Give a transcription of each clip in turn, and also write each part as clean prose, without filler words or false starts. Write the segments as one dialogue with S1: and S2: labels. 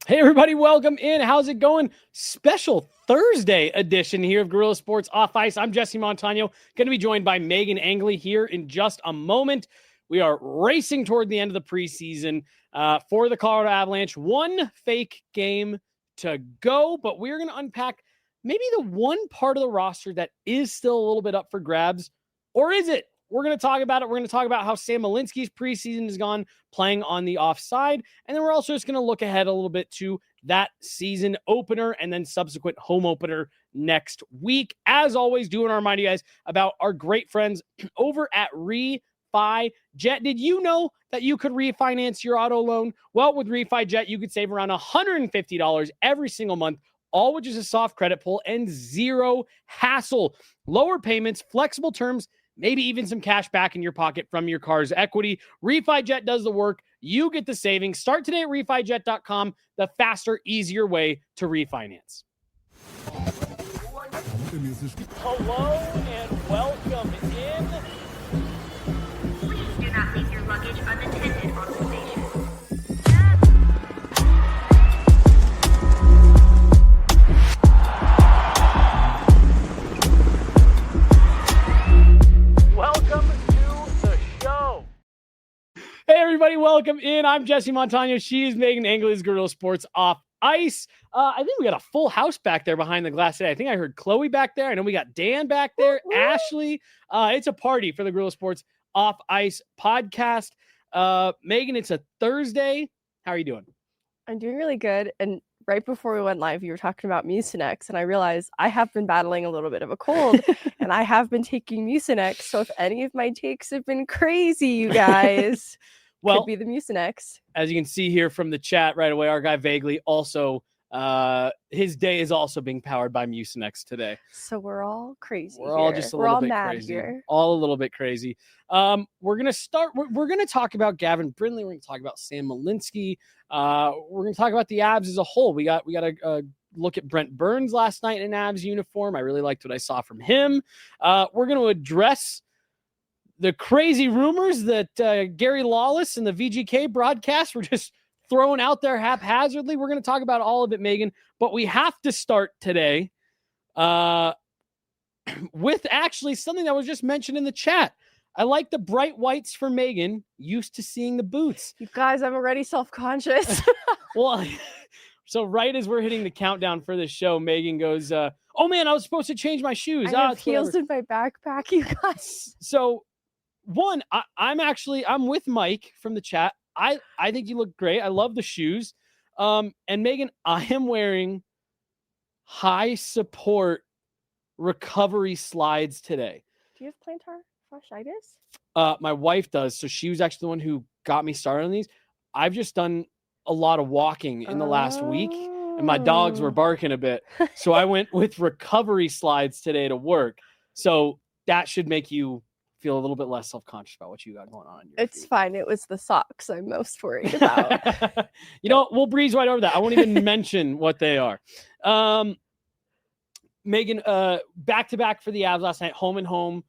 S1: Hey, everybody, welcome in. How's it going? Special Thursday edition here of Guerilla Sports Off Ice. I'm Jesse Montano, going to be joined by Meghan Angley here in just a moment. We are racing toward the end of the preseason for the Colorado Avalanche. One fake game to go, but we're going to unpack maybe the one part of the roster that is still a little bit up for grabs, or is it? We're going to talk about it. We're going to talk about how Sam Malinski's preseason has gone playing on the offside. And then we're also just going to look ahead a little bit to that season opener and then subsequent home opener next week. As always, do want to remind you guys about our great friends over at RefiJet. Did you know that you could refinance your auto loan? Well, with RefiJet, you could save around $150 every single month, all with just a soft credit pull and zero hassle. Lower payments, flexible terms, maybe even some cash back in your pocket from your car's equity. RefiJet does the work. You get the savings. Start today at RefiJet.com, the faster, easier way to refinance. Hello and welcome in.
S2: Please do not leave your luggage unattended on the station.
S1: Welcome to the show. Hey, everybody, welcome in. I'm Jesse Montano. She is Meghan Angley's Guerilla Sports Off Ice. I think we got a full house back there behind the glass today. I think I heard Chloe back there. I know we got Dan back there, Ashley. It's a party for the Guerilla Sports Off Ice podcast. Meghan, it's a Thursday. How are you doing?
S3: I'm doing really good. And right before we went live, you were talking about Mucinex, and I realized I have been battling a little bit of a cold, and I have been taking Mucinex. So if any of my takes have been crazy, you guys,
S1: Well,
S3: could be the Mucinex.
S1: As you can see here from the chat right away, our guy Vaguely also, his day is also being powered by Mucinex today.
S3: So we're all crazy.
S1: We're all just a little bit crazy.
S3: Here.
S1: All a little bit crazy. We're gonna start. We're gonna talk about Gavin Brindley. We're gonna talk about Sam Malinski. We're gonna talk about the Avs as a whole. We got a look at Brent Burns last night in an Avs uniform. I really liked what I saw from him. We're gonna address the crazy rumors that Gary Lawless and the VGK broadcast were just throwing out there haphazardly. We're gonna talk about all of it, Meghan. But we have to start today with actually something that was just mentioned in the chat. I like the bright whites for Meghan, used to seeing the boots.
S3: You guys, I'm already self-conscious.
S1: Well, so right as we're hitting the countdown for this show, Meghan goes, oh man, I was supposed to change my shoes.
S3: I have heels in my backpack, you guys.
S1: So one, I'm with Mike from the chat. I think you look great. I love the shoes. And Meghan, I am wearing high support recovery slides today.
S3: Do you have plantar fasciitis?
S1: My wife does. So she was actually the one who got me started on these. I've just done a lot of walking in the last week, and my dogs were barking a bit. So I went with recovery slides today to work. So that should make you feel a little bit less self-conscious about what you got going on.
S3: It's fine. It was the socks I'm most worried about.
S1: You know, we'll breeze right over that. I won't even mention what they are. Meghan, back-to-back for the Avs last night, home and home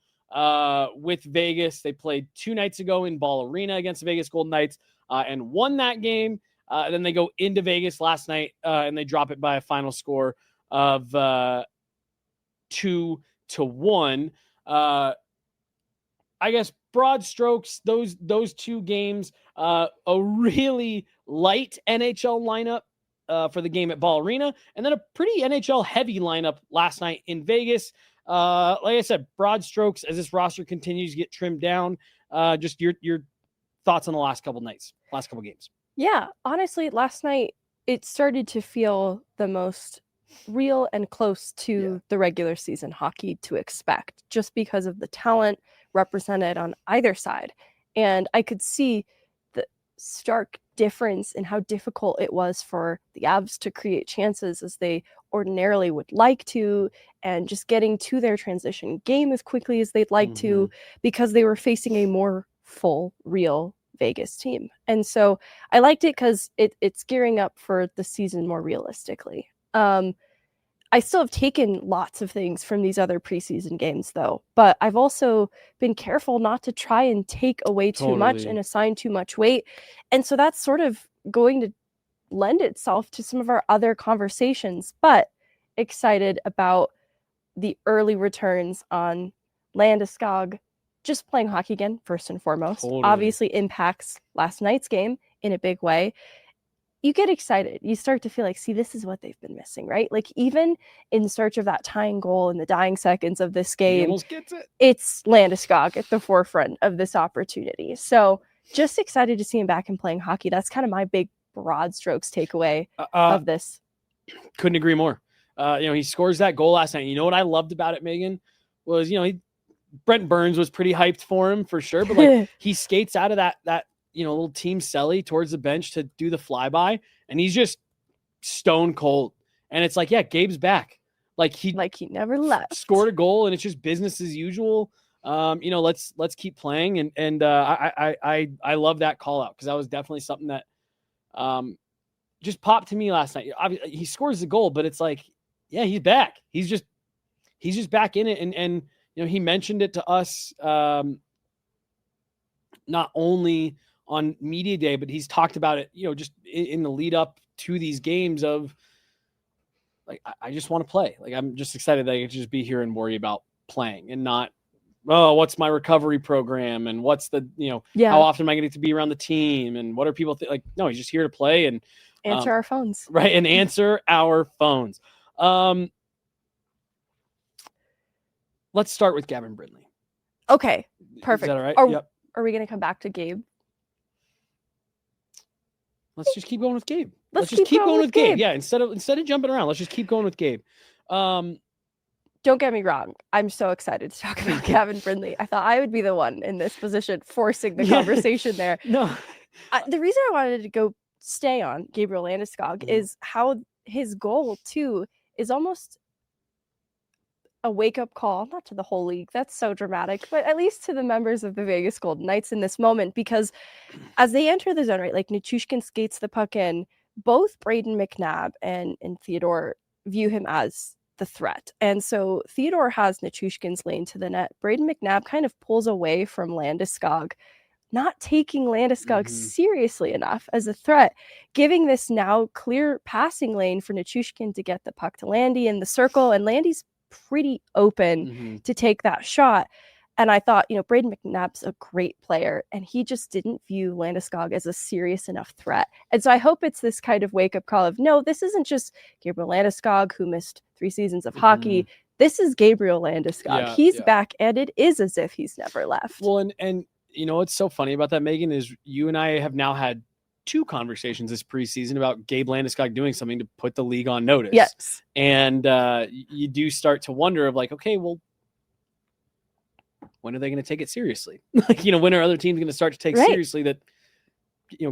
S1: with Vegas. They played 2 nights ago in Ball Arena against the Vegas Golden Knights and won that game. Then they go into Vegas last night and they drop it by a final score of 2-1. I guess broad strokes, those 2 games, a really light NHL lineup for the game at Ball Arena, and then a pretty NHL heavy lineup last night in Vegas. Like I said, broad strokes as this roster continues to get trimmed down. Just your thoughts on the last couple games.
S3: Yeah, honestly, last night it started to feel the most real and close to the regular season hockey to expect, just because of the talent represented on either side. And I could see the stark difference in how difficult it was for the Avs to create chances as they ordinarily would like to, and just getting to their transition game as quickly as they'd like to, because they were facing a more full, real Vegas team. And so I liked it because it's gearing up for the season more realistically. I still have taken lots of things from these other preseason games, though, but I've also been careful not to try and take away too much and assign too much weight. And so that's sort of going to lend itself to some of our other conversations, but excited about the early returns on Landeskog just playing hockey again, first and foremost.
S1: Totally.
S3: Obviously impacts last night's game in a big way. You get excited. You start to feel like, see, this is what they've been missing, right? Like even in search of that tying goal in the dying seconds of this
S1: He
S3: game,
S1: almost gets it.
S3: it's Landeskog at the forefront of this opportunity. So just excited to see him back and playing hockey. That's kind of my big broad strokes takeaway of this.
S1: Couldn't agree more. He scores that goal last night. You know what I loved about it, Megan, was, Brent Burns was pretty hyped for him for sure, but like he skates out of that little team celly towards the bench to do the flyby, and he's just stone cold. And it's like, yeah, Gabe's back. Like he
S3: never left.
S1: Scored a goal, and it's just business as usual. Let's keep playing. And I love that call out, because that was definitely something that just popped to me last night. Obviously, he scores the goal, but it's like, yeah, he's back. He's just back in it. And he mentioned it to us not only on media day, but he's talked about it, just in the lead up to these games of like, I just want to play. Like, I'm just excited that I can just be here and worry about playing and not, oh, what's my recovery program? And what's the, how often am I going to be around the team? And what are people like? No, he's just here to play and
S3: answer our phones.
S1: Right. And answer our phones. Let's start with Gavin Brindley.
S3: Okay. Perfect.
S1: Is that all right?
S3: Yep. Are we going to come back to Gabe?
S1: Let's just keep going with Gabe.
S3: Let's just keep going with Gabe.
S1: Yeah, instead of jumping around, let's just keep going with Gabe.
S3: Don't get me wrong. I'm so excited to talk about Gavin Brindley. I thought I would be the one in this position forcing the conversation there.
S1: No.
S3: The reason I wanted to stay on Gabriel Landeskog is how his goal too is almost a wake-up call, not to the whole league, that's so dramatic, but at least to the members of the Vegas Golden Knights in this moment, because as they enter the zone, right, like Nichushkin skates the puck in, both Braden McNabb and Theodore view him as the threat. And so Theodore has Nichushkin's lane to the net. Braden McNabb kind of pulls away from Landeskog, not taking Landeskog seriously enough as a threat, giving this now clear passing lane for Nichushkin to get the puck to Landy in the circle, and Landy's pretty open to take that shot. And I thought, Braden McNabb's a great player, and he just didn't view Landeskog as a serious enough threat. And so I hope it's this kind of wake-up call of, no, this isn't just Gabriel Landeskog who missed 3 seasons of hockey. This is Gabriel Landeskog. He's back, and it is as if he's never left.
S1: Well, and what's so funny about that, Megan, is you and I have now had 2 conversations this preseason about Gabe Landeskog doing something to put the league on notice.
S3: Yes.
S1: And you do start to wonder of like, okay, well, when are they going to take it seriously? Like, when are other teams going to start to take seriously that,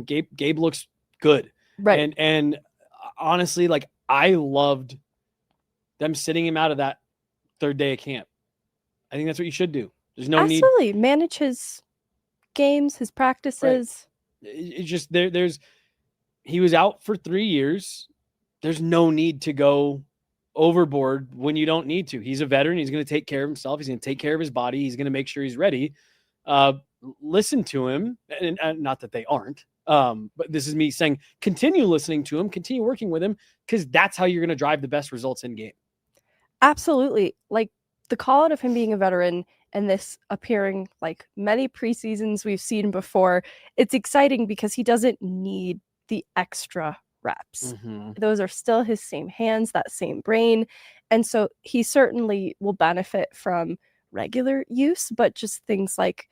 S1: Gabe looks good.
S3: Right.
S1: And honestly, like, I loved them sitting him out of that 3rd day of camp. I think that's what you should do. There's no need.
S3: Absolutely. Manage his games, his practices.
S1: Right. It's just he was out for 3 years. There's no need to go overboard when you don't need to. He's a veteran. He's going to take care of himself. He's going to take care of his body. He's going to make sure he's ready. Listen to him. And not that they aren't, but this is me saying, continue listening to him, continue working with him, because that's how you're going to drive the best results in game.
S3: Absolutely. Like the call out of him being a veteran and this appearing like many preseasons we've seen before, it's exciting because he doesn't need the extra reps. Those are still his same hands, that same brain. And so he certainly will benefit from regular use, but just things like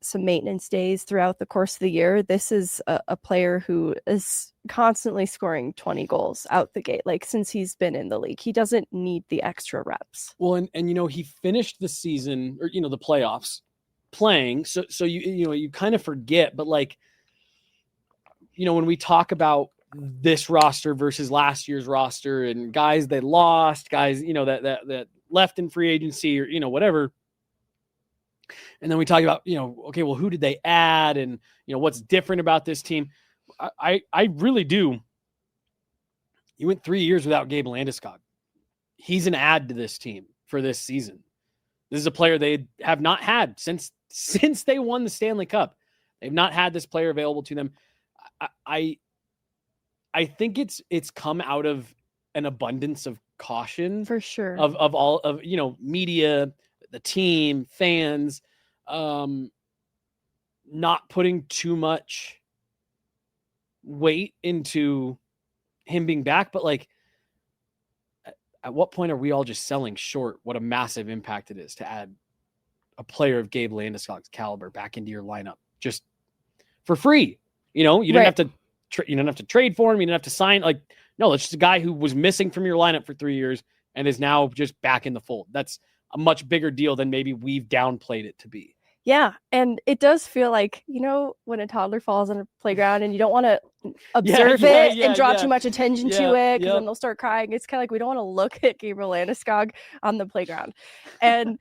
S3: some maintenance days throughout the course of the year. This is a player who is constantly scoring 20 goals out the gate. Like since he's been in the league, he doesn't need the extra reps.
S1: Well, and he finished the season or the playoffs playing. So you kind of forget, but like, when we talk about this roster versus last year's roster and guys they lost, guys, that left in free agency or, whatever. And then we talk about, okay, well, who did they add? And, what's different about this team? I really do. You went 3 years without Gabe Landeskog. He's an add to this team for this season. This is a player they have not had since they won the Stanley Cup. They've not had this player available to them. I I think it's come out of an abundance of caution
S3: For sure.
S1: of all of, media, the team, fans, not putting too much weight into him being back. But like, at what point are we all just selling short what a massive impact it is to add a player of Gabe Landeskog's caliber back into your lineup just for free? You didn't have to you didn't have to trade for him. You didn't have to sign. Like, no, it's just a guy who was missing from your lineup for 3 years and is now just back in the fold. That's a much bigger deal than maybe we've downplayed it to be.
S3: Yeah, and it does feel like, when a toddler falls on a playground and you don't want to observe it and draw too much attention to it, because then they'll start crying. It's kind of like we don't want to look at Gabriel Landeskog on the playground. And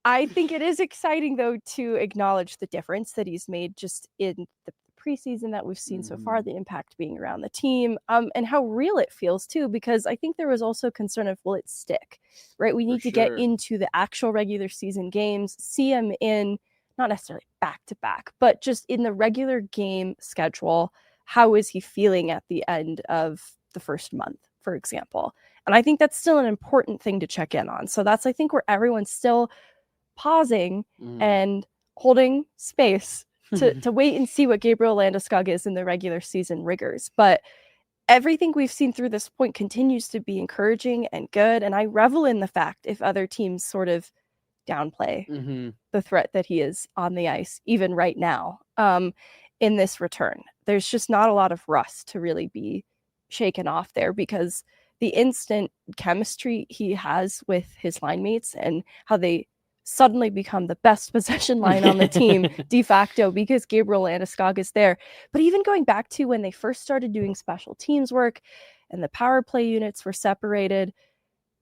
S3: I think it is exciting, though, to acknowledge the difference that he's made just in the preseason that we've seen so far, the impact being around the team, and how real it feels, too, because I think there was also concern of, will it stick, right? We need to get into the actual regular season games, see him in not necessarily back-to-back, but just in the regular game schedule. How is he feeling at the end of the first month, for example? And I think that's still an important thing to check in on. So that's, I think, where everyone's still pausing and holding space to wait and see what Gabriel Landeskog is in the regular season rigors. But everything we've seen through this point continues to be encouraging and good. And I revel in the fact if other teams sort of downplay the threat that he is on the ice, even right now, in this return. There's just not a lot of rust to really be shaken off there, because the instant chemistry he has with his line mates and how they suddenly become the best possession line on the team de facto because Gabriel Landeskog is there. But even going back to when they first started doing special teams work and the power play units were separated,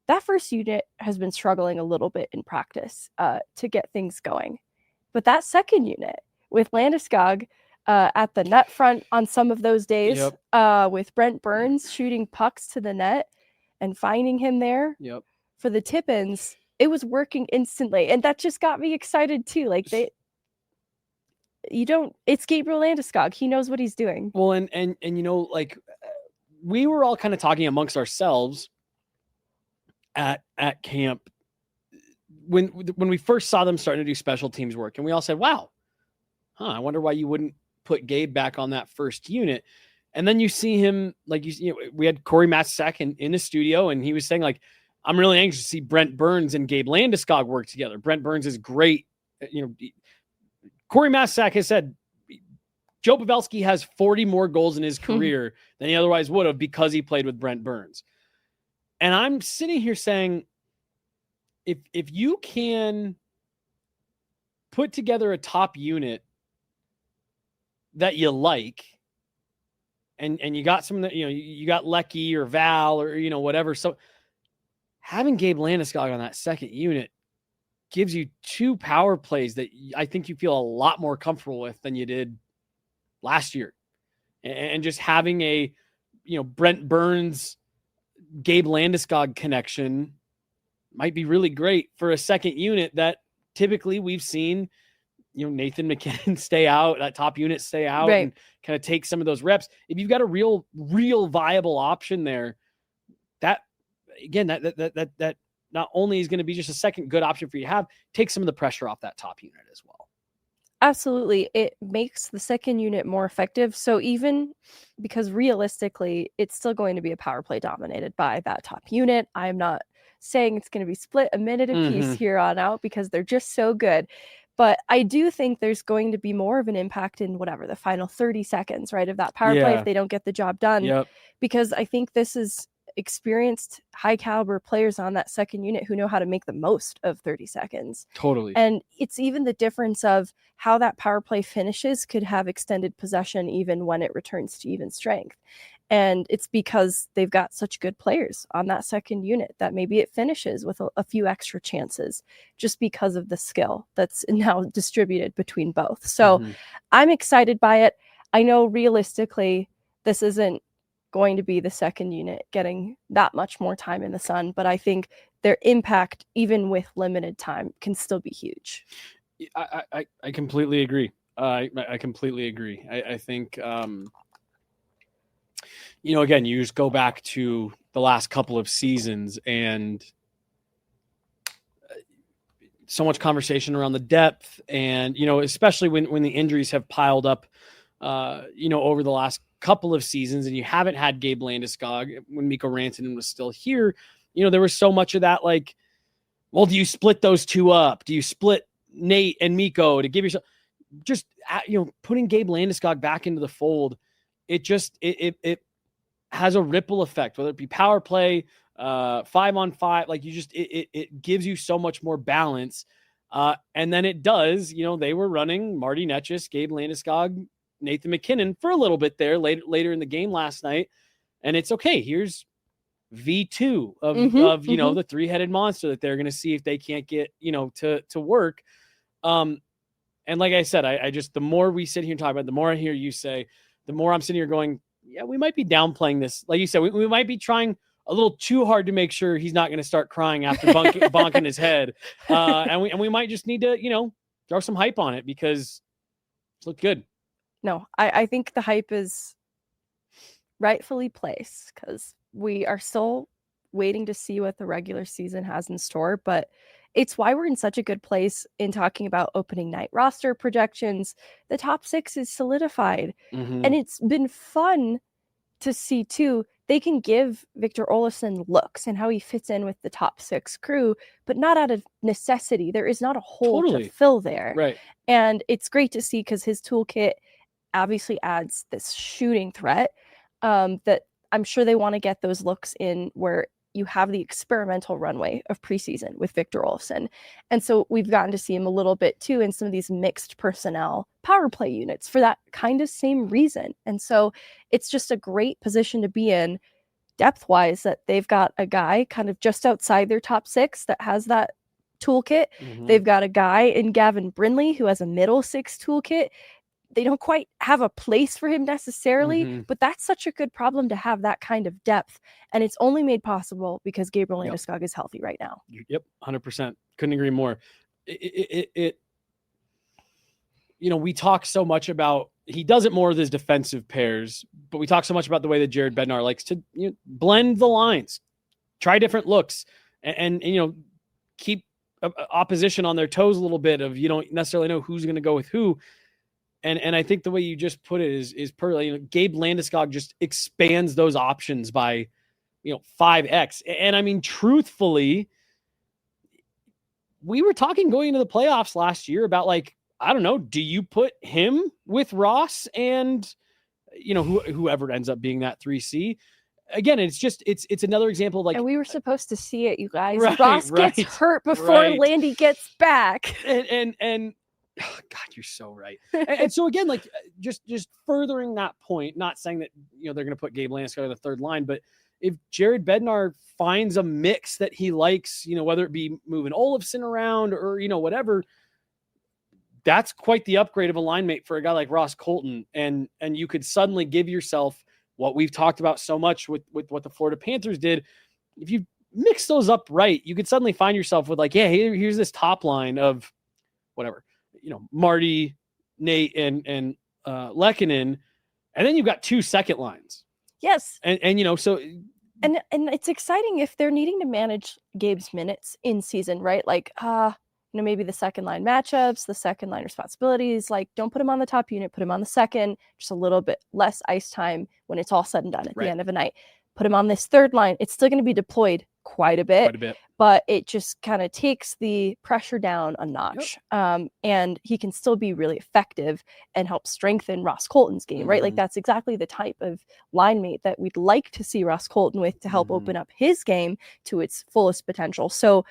S3: that first unit has been struggling a little bit in practice to get things going. But that second unit with Landeskog at the net front on some of those days, with Brent Burns shooting pucks to the net and finding him there for the tip-ins, it was working instantly. And that just got me excited too. Like it's Gabriel Landeskog. He knows what he's doing.
S1: Well, and like we were all kind of talking amongst ourselves at camp when we first saw them starting to do special teams work, and we all said, wow, I wonder why you wouldn't put Gabe back on that first unit. And then you see him, like, we had Corey Matsak in the studio, and he was saying, like, I'm really anxious to see Brent Burns and Gabe Landeskog work together. Brent Burns is great. Corey Matsak has said Joe Pavelski has 40 more goals in his career than he otherwise would have because he played with Brent Burns. And I'm sitting here saying, if you can put together a top unit that you like, and you got some that, you got Lecky or Val or, whatever. So having Gabe Landeskog on that second unit gives you two power plays that I think you feel a lot more comfortable with than you did last year. And just having a, Brent Burns, Gabe Landeskog connection might be really great for a second unit that typically we've seen, Nathan McKinnon stay out, that top unit stay out, and kind of take some of those reps. If you've got a real viable option there, that not only is going to be just a second good option for you to have, take some of the pressure off that top unit as well.
S3: Absolutely. It makes the second unit more effective. So even because realistically, it's still going to be a power play dominated by that top unit. I'm not saying it's going to be split a minute apiece here on out because they're just so good. But I do think there's going to be more of an impact in the final 30 seconds, right, of that power play if they don't get the job done. Because I think this is experienced high caliber players on that second unit who know how to make the most of 30 seconds.
S1: Totally.
S3: And it's even the difference of how that power play finishes could have extended possession even when it returns to even strength. And it's because they've got such good players on that second unit that maybe it finishes with a few extra chances just because of the skill that's now distributed between both. So I'm excited by it. I know realistically, this isn't going to be the second unit getting that much more time in the sun, but I think their impact, even with limited time, can still be huge.
S1: I completely agree. I completely agree. I think, Again, you just go back to the last couple of seasons and so much conversation around the depth and, especially when the injuries have piled up, over the last couple of seasons and you haven't had Gabe Landeskog when Mikko Rantanen was still here, there was so much of that, like, well, do you split those two up? Do you split Nate and Mikko to give yourself just, putting Gabe Landeskog back into the fold? It just, it has a ripple effect, whether it be power play, 5-on-5, like it gives you so much more balance. And then it does, they were running Marty Netchis, Gabe Landeskog, Nathan McKinnon for a little bit there later in the game last night. And it's okay. Here's V2 of the three-headed monster that they're going to see if they can't get, to work. And like I said, I just, the more we sit here and talk about it, the more I hear you say, the more I'm sitting here going, yeah, we might be downplaying this. Like you said, we might be trying a little too hard to make sure he's not going to start crying after bonking his head. And we might just need to, throw some hype on it because it looked good.
S3: No, I think the hype is rightfully placed because we are still waiting to see what the regular season has in store, but it's why we're in such a good place in talking about opening night roster projections. The top 6 is solidified, and it's been fun to see too. They can give Victor Olofsson looks and how he fits in with the top 6 crew, but not out of necessity. There is not a hole to fill there.
S1: Right.
S3: And it's great to see because his toolkit obviously adds this shooting threat that I'm sure they want to get those looks in where you have the experimental runway of preseason with Victor Olofsson. And so we've gotten to see him a little bit too in some of these mixed personnel power play units for that kind of same reason. And so it's just a great position to be in depth-wise that they've got a guy kind of just outside their top 6 that has that toolkit. They've got a guy in Gavin Brindley who has a middle 6 toolkit. They don't quite have a place for him necessarily, but that's such a good problem to have that kind of depth. And it's only made possible because Gabriel Landeskog is healthy right now.
S1: Yep. 100%. Couldn't agree more. We talk so much about, he does it more with his defensive pairs, but we talk so much about the way that Jared Bednar likes to blend the lines, try different looks and keep opposition on their toes a little bit of, you don't necessarily know who's going to go with who. And I think the way you just put it is perfect. Gabe Landeskog just expands those options by, 5x. And I mean, truthfully, we were talking going into the playoffs last year about I don't know, do you put him with Ross and, whoever ends up being that 3C? Again, it's another example of
S3: and we were supposed to see it, you guys.
S1: Right,
S3: Ross gets hurt before Landy gets back.
S1: And oh, God, you're so right. And so again, just furthering that point, not saying that, they're going to put Gabe Landeskog on the third line, but if Jared Bednar finds a mix that he likes, whether it be moving Olofsson around or, whatever, that's quite the upgrade of a line mate for a guy like Ross Colton. And you could suddenly give yourself what we've talked about so much with what the Florida Panthers did. If you mix those up right, you could suddenly find yourself with here's this top line of whatever, Marty, Nate, and Lehkonen, and then you've got 2 second lines.
S3: Yes.
S1: And so
S3: and it's exciting if they're needing to manage Gabe's minutes in season, right? Maybe the second line matchups, the second line responsibilities, don't put him on the top unit, put him on the second, just a little bit less ice time when it's all said and done at the end of a night. Put him on this third line. It's still going to be deployed quite a bit, but it just kind of takes the pressure down a notch. And he can still be really effective and help strengthen Ross Colton's game, right? That's exactly the type of line mate that we'd like to see Ross Colton with to help open up his game to its fullest potential. So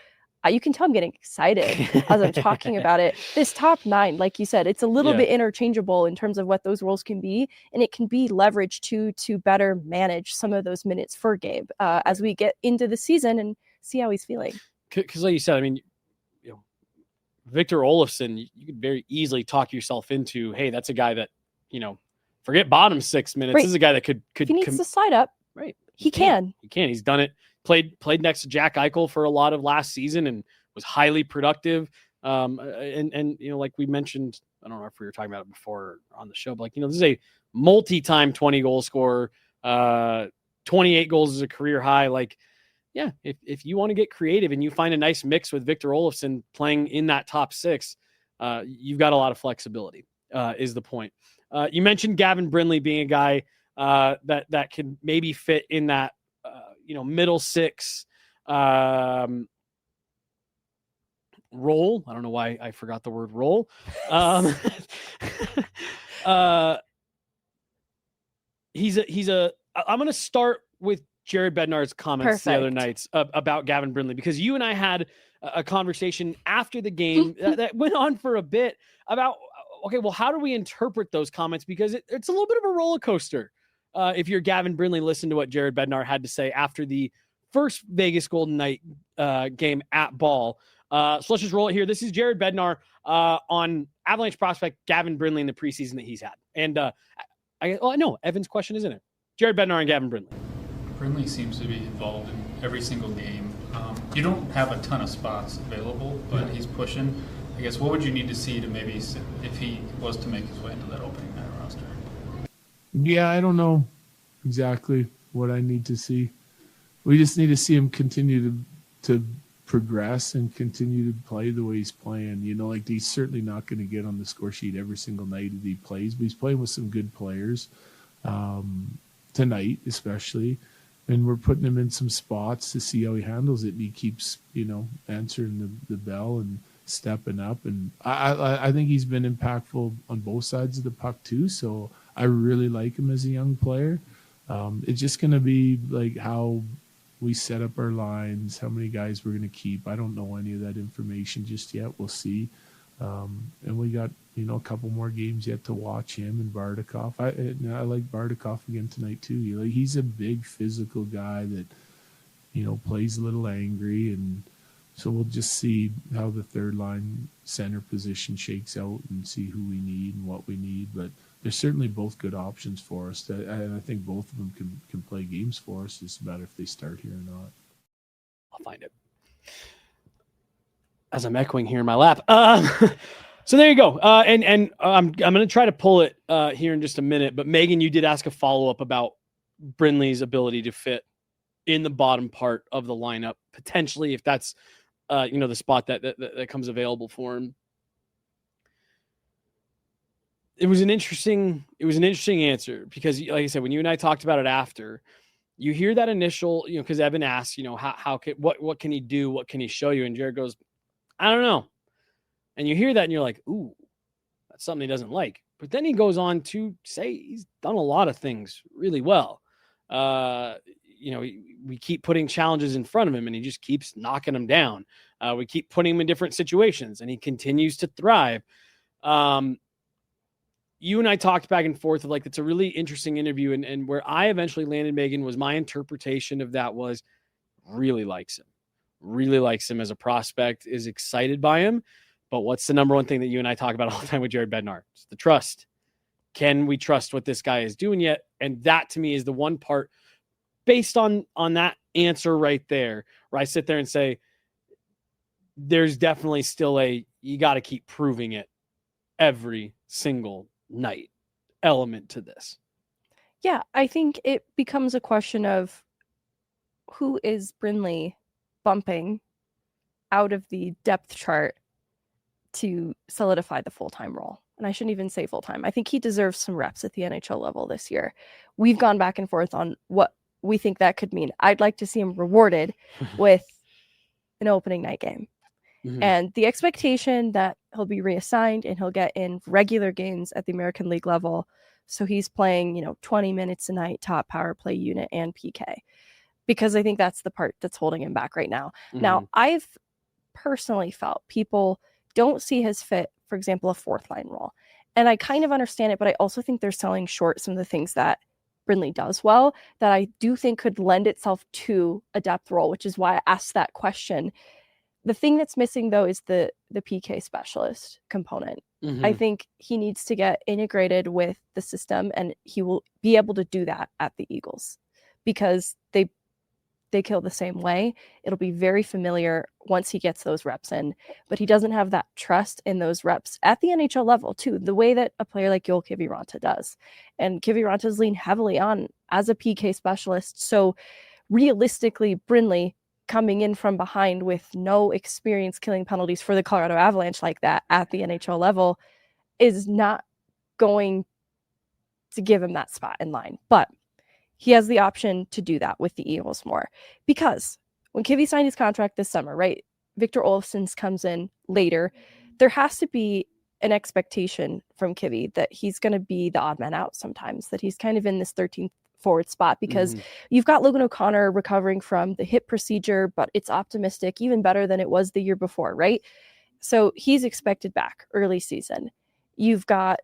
S3: you can tell I'm getting excited as I'm talking about it. This top 9, like you said, it's a little bit interchangeable in terms of what those roles can be, and it can be leveraged to better manage some of those minutes for Gabe as we get into the season and see how he's feeling.
S1: Because like you said, I mean, Victor Olofsson, you could very easily talk yourself into, hey, that's a guy that, forget bottom 6 minutes. This is a guy that could
S3: he needs to slide up.
S1: Right.
S3: He can.
S1: He's done it. Played next to Jack Eichel for a lot of last season and was highly productive. And like we mentioned, I don't know if we were talking about it before on the show, but this is a multi-time 20 goal scorer, 28 goals is a career high. Like, yeah, if you want to get creative and you find a nice mix with Victor Olofsson playing in that top six, you've got a lot of flexibility, is the point. You mentioned Gavin Brindley being a guy that can maybe fit in that, middle six role. I don't know why I forgot the word role. I'm going to start with Jared Bednar's comments the other nights about Gavin Brindley, because you and I had a conversation after the game that went on for a bit about, okay, well, how do we interpret those comments? Because it's a little bit of a roller coaster. If you're Gavin Brindley, listen to what Jared Bednar had to say after the first Vegas Golden Knight game at Ball. So let's just roll it here. This is Jared Bednar on Avalanche prospect Gavin Brindley in the preseason that he's had. And I know Evan's question isn't it. Jared Bednar and Gavin Brindley.
S4: Brindley seems to be involved in every single game. You don't have a ton of spots available, but he's pushing. I guess what would you need to see to maybe, if he was to make his way into that opening night roster?
S5: Yeah, I don't know exactly what I need to see. We just need to see him continue to progress and continue to play the way he's playing. Like he's certainly not going to get on the score sheet every single night that he plays, but he's playing with some good players tonight, especially. And we're putting him in some spots to see how he handles it. And he keeps, answering the bell and stepping up. And I think he's been impactful on both sides of the puck too. So I really like him as a young player. It's just going to be like how we set up our lines, how many guys we're going to keep. I don't know any of that information just yet. We'll see. And we got, a couple more games yet to watch him and Bardakov. I like Bardakov again tonight too. He's a big physical guy that, plays a little angry. And so we'll just see how the third line center position shakes out and see who we need and what we need. But they're certainly both good options for us. And I think both of them can play games for us. It's about if they start here or not.
S1: I'll find it. As I'm echoing here in my lap. So there you go. And I'm going to try to pull it here in just a minute. But Megan, you did ask a follow-up about Brindley's ability to fit in the bottom part of the lineup, potentially, if that's the spot that comes available for him. It was an interesting answer because, like I said, when you and I talked about it after, you hear that initial, because Evan asked, what can he do? What can he show you? And Jared goes, I don't know. And you hear that and you're like, ooh, that's something he doesn't like. But then he goes on to say he's done a lot of things really well. We keep putting challenges in front of him and he just keeps knocking them down. We keep putting him in different situations and he continues to thrive. You and I talked back and forth of like, it's a really interesting interview. And where I eventually landed, Megan, was my interpretation of that was really likes him as a prospect, is excited by him. But what's the number one thing that you and I talk about all the time with Jared Bednar? It's the trust. Can we trust what this guy is doing yet? And that to me is the one part based on that answer right there, where I sit there and say, there's definitely still you got to keep proving it every single night element to this.
S3: Yeah, I think it becomes a question of who is Brindley bumping out of the depth chart to solidify the full-time role. And I shouldn't even say full-time. I think he deserves some reps at the NHL level this year. We've gone back and forth on what we think that could mean. I'd like to see him rewarded with an opening night game. Mm-hmm. And the expectation that he'll be reassigned and he'll get in regular games at the American League level. So he's playing, 20 minutes a night, top power play unit and PK. Because I think that's the part that's holding him back right now. Mm-hmm. Now, I've personally felt people don't see his fit, for example, a fourth line role. And I kind of understand it, but I also think they're selling short some of the things that Brindley does well that I do think could lend itself to a depth role, which is why I asked that question. The thing that's missing, though, is the PK specialist component. Mm-hmm. I think he needs to get integrated with the system, and he will be able to do that at the Eagles because they they kill the same way. It'll be very familiar once he gets those reps in, but he doesn't have that trust in those reps at the NHL level too, the way that a player like Joel Kiviranta does. And Kiviranta's leaned heavily on as a PK specialist. So realistically, Brindley coming in from behind with no experience killing penalties for the Colorado Avalanche like that at the NHL level is not going to give him that spot in line. But he has the option to do that with the Eagles more, because when Kivy signed his contract this summer, right, Victor Olofsson's comes in later, there has to be an expectation from Kivy that he's going to be the odd man out sometimes, that he's kind of in this 13th forward spot, because you've got Logan O'Connor recovering from the hip procedure, but it's optimistic, even better than it was the year before, right? So he's expected back early season. You've got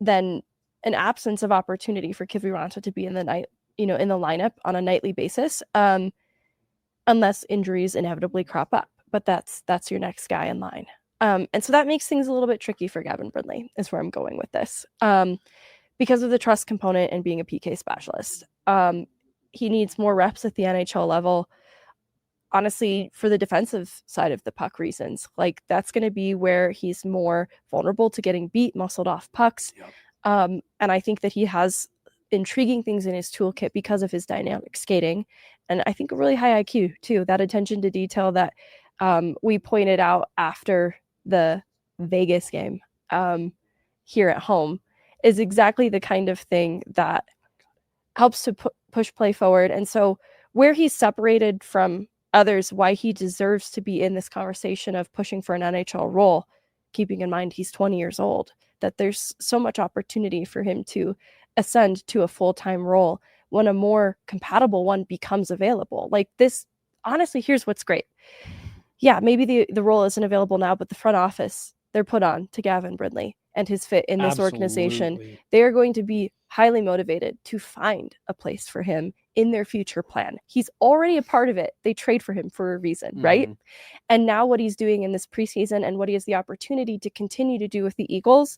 S3: then an absence of opportunity for Kiviranta to be in the night, in the lineup on a nightly basis, unless injuries inevitably crop up. But that's your next guy in line. And so that makes things a little bit tricky for Gavin Brindley, is where I'm going with this. Because of the trust component and being a PK specialist. He needs more reps at the NHL level. Honestly, for the defensive side of the puck reasons, like that's going to be where he's more vulnerable to getting beat, muscled off pucks. Yep. And I think that he has intriguing things in his toolkit because of his dynamic skating. And I think a really high IQ too, that attention to detail that we pointed out after the Vegas game here at home is exactly the kind of thing that helps to push play forward. And so where he's separated from others, why he deserves to be in this conversation of pushing for an NHL role, keeping in mind he's 20 years old, that there's so much opportunity for him to ascend to a full-time role when a more compatible one becomes available. Like this, honestly, here's what's great. Yeah, maybe the role isn't available now, but the front office, they're put on to Gavin Brindley and his fit in this organization. They are going to be highly motivated to find a place for him in their future plan. He's already a part of it. They trade for him for a reason, right? And now what he's doing in this preseason and what he has the opportunity to continue to do with the Eagles,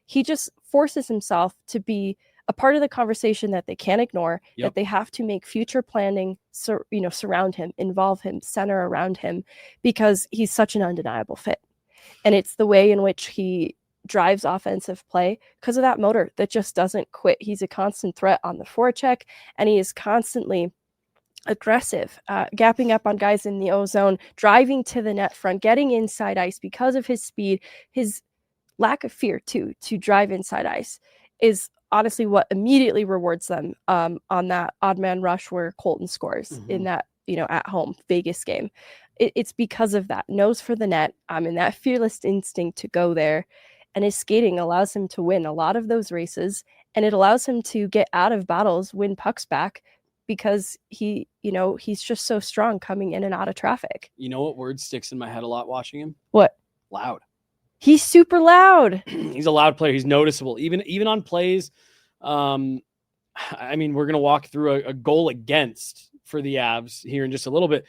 S3: he just forces himself to be a part of the conversation that they can't ignore, that they have to make future planning, surround him, involve him, center around him, because he's such an undeniable fit. And it's the way in which he drives offensive play because of that motor that just doesn't quit. He's a constant threat on the forecheck, and he is constantly aggressive, gapping up on guys in the O zone, driving to the net front, getting inside ice because of his speed, his lack of fear too, to drive inside ice is honestly what immediately rewards them on that odd man rush where Colton scores in that, at home Vegas game. It's because of that nose for the net, and that fearless instinct to go there. And his skating allows him to win a lot of those races, and it allows him to get out of battles, win pucks back, because he's just so strong coming in and out of traffic. You know what word sticks in my head a lot watching him? What? Loud. He's super loud. He's a loud player. He's noticeable, even on plays. We're going to walk through a goal against for the Avs here in just a little bit,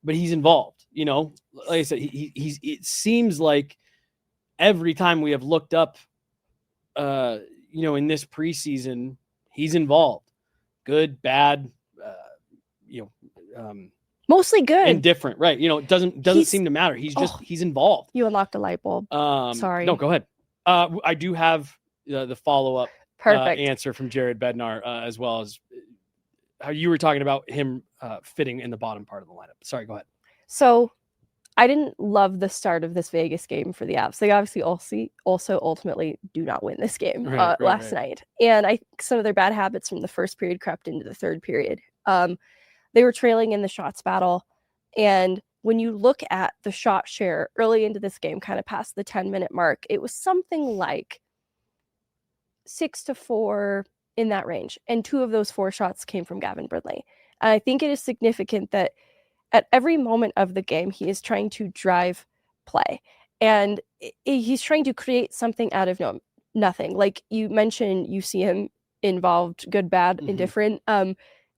S3: but he's involved. Like I said, it seems like every time we have looked up, in this preseason, he's involved. Good, bad, mostly good, indifferent, right? It doesn't seem to matter. He's involved. You unlocked a light bulb. Sorry. No, go ahead. I do have the follow-up answer from Jared Bednar, as well as how you were talking about him fitting in the bottom part of the lineup. Sorry, go ahead. So I didn't love the start of this Vegas game for the Avs. They obviously also ultimately do not win this game last night. And I think some of their bad habits from the first period crept into the third period. They were trailing in the shots battle. And when you look at the shot share early into this game, kind of past the 10-minute mark, it was something like 6-4 in that range. And 2 of those 4 shots came from Gavin Brindley. And I think it is significant that at every moment of the game, he is trying to drive play. And he's trying to create something out of nothing. Like you mentioned, you see him involved, good, bad, indifferent.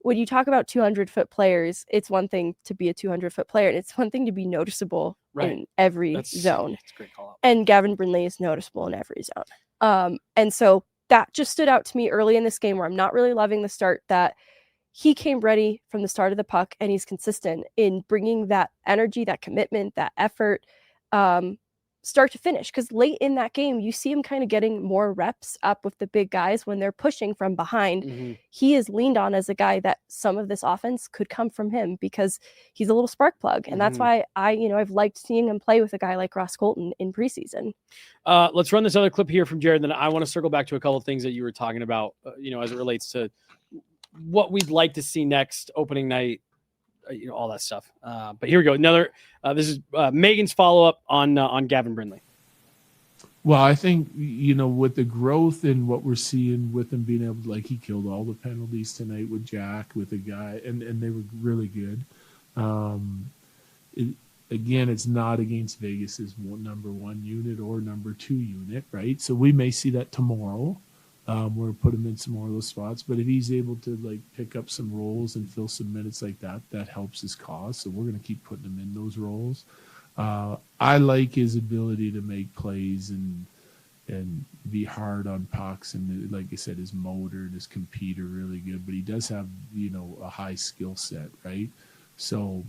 S3: When you talk about 200-foot players, it's one thing to be a 200-foot player, and it's one thing to be noticeable in every zone. That's a great call out. And Gavin Brindley is noticeable in every zone. And so that just stood out to me early in this game, where I'm not really loving the start that he came ready from the start of the puck, and he's consistent in bringing that energy, that commitment, that effort, start to finish. Because late in that game, you see him kind of getting more reps up with the big guys when they're pushing from behind.
S1: Mm-hmm.
S3: He is leaned on as a guy that some of this offense could come from him, because he's a little spark plug. And that's why I've liked seeing him play with a guy like Ross Colton in preseason.
S1: Let's run this other clip here from Jared. Then I want to circle back to a couple of things that you were talking about, as it relates to what we'd like to see next opening night, all that stuff. But here we go. Another, this is Megan's follow-up on Gavin Brindley.
S5: Well, I think, with the growth and what we're seeing with him being able to, like, he killed all the penalties tonight with Jack, with a guy, and they were really good. Again, it's not against Vegas's number one unit or number two unit, right? So we may see that tomorrow. We'll put him in some more of those spots. But if he's able to, like, pick up some roles and fill some minutes like that, that helps his cause. So we're going to keep putting him in those roles. I like his ability to make plays and be hard on pucks. And like I said, his motor and his compete are really good. But he does have, a high skill set, right? So,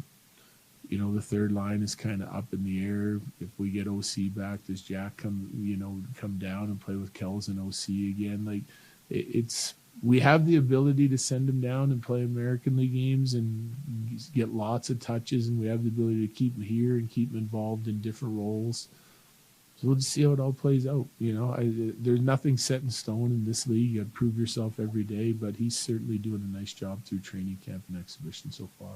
S5: the third line is kind of up in the air. If we get OC back, does Jack come down and play with Kells and OC again? Like, we have the ability to send him down and play American League games and get lots of touches, and we have the ability to keep him here and keep him involved in different roles. So we'll just see how it all plays out. There's nothing set in stone in this league. You got to prove yourself every day, but he's certainly doing a nice job through training camp and exhibition so far.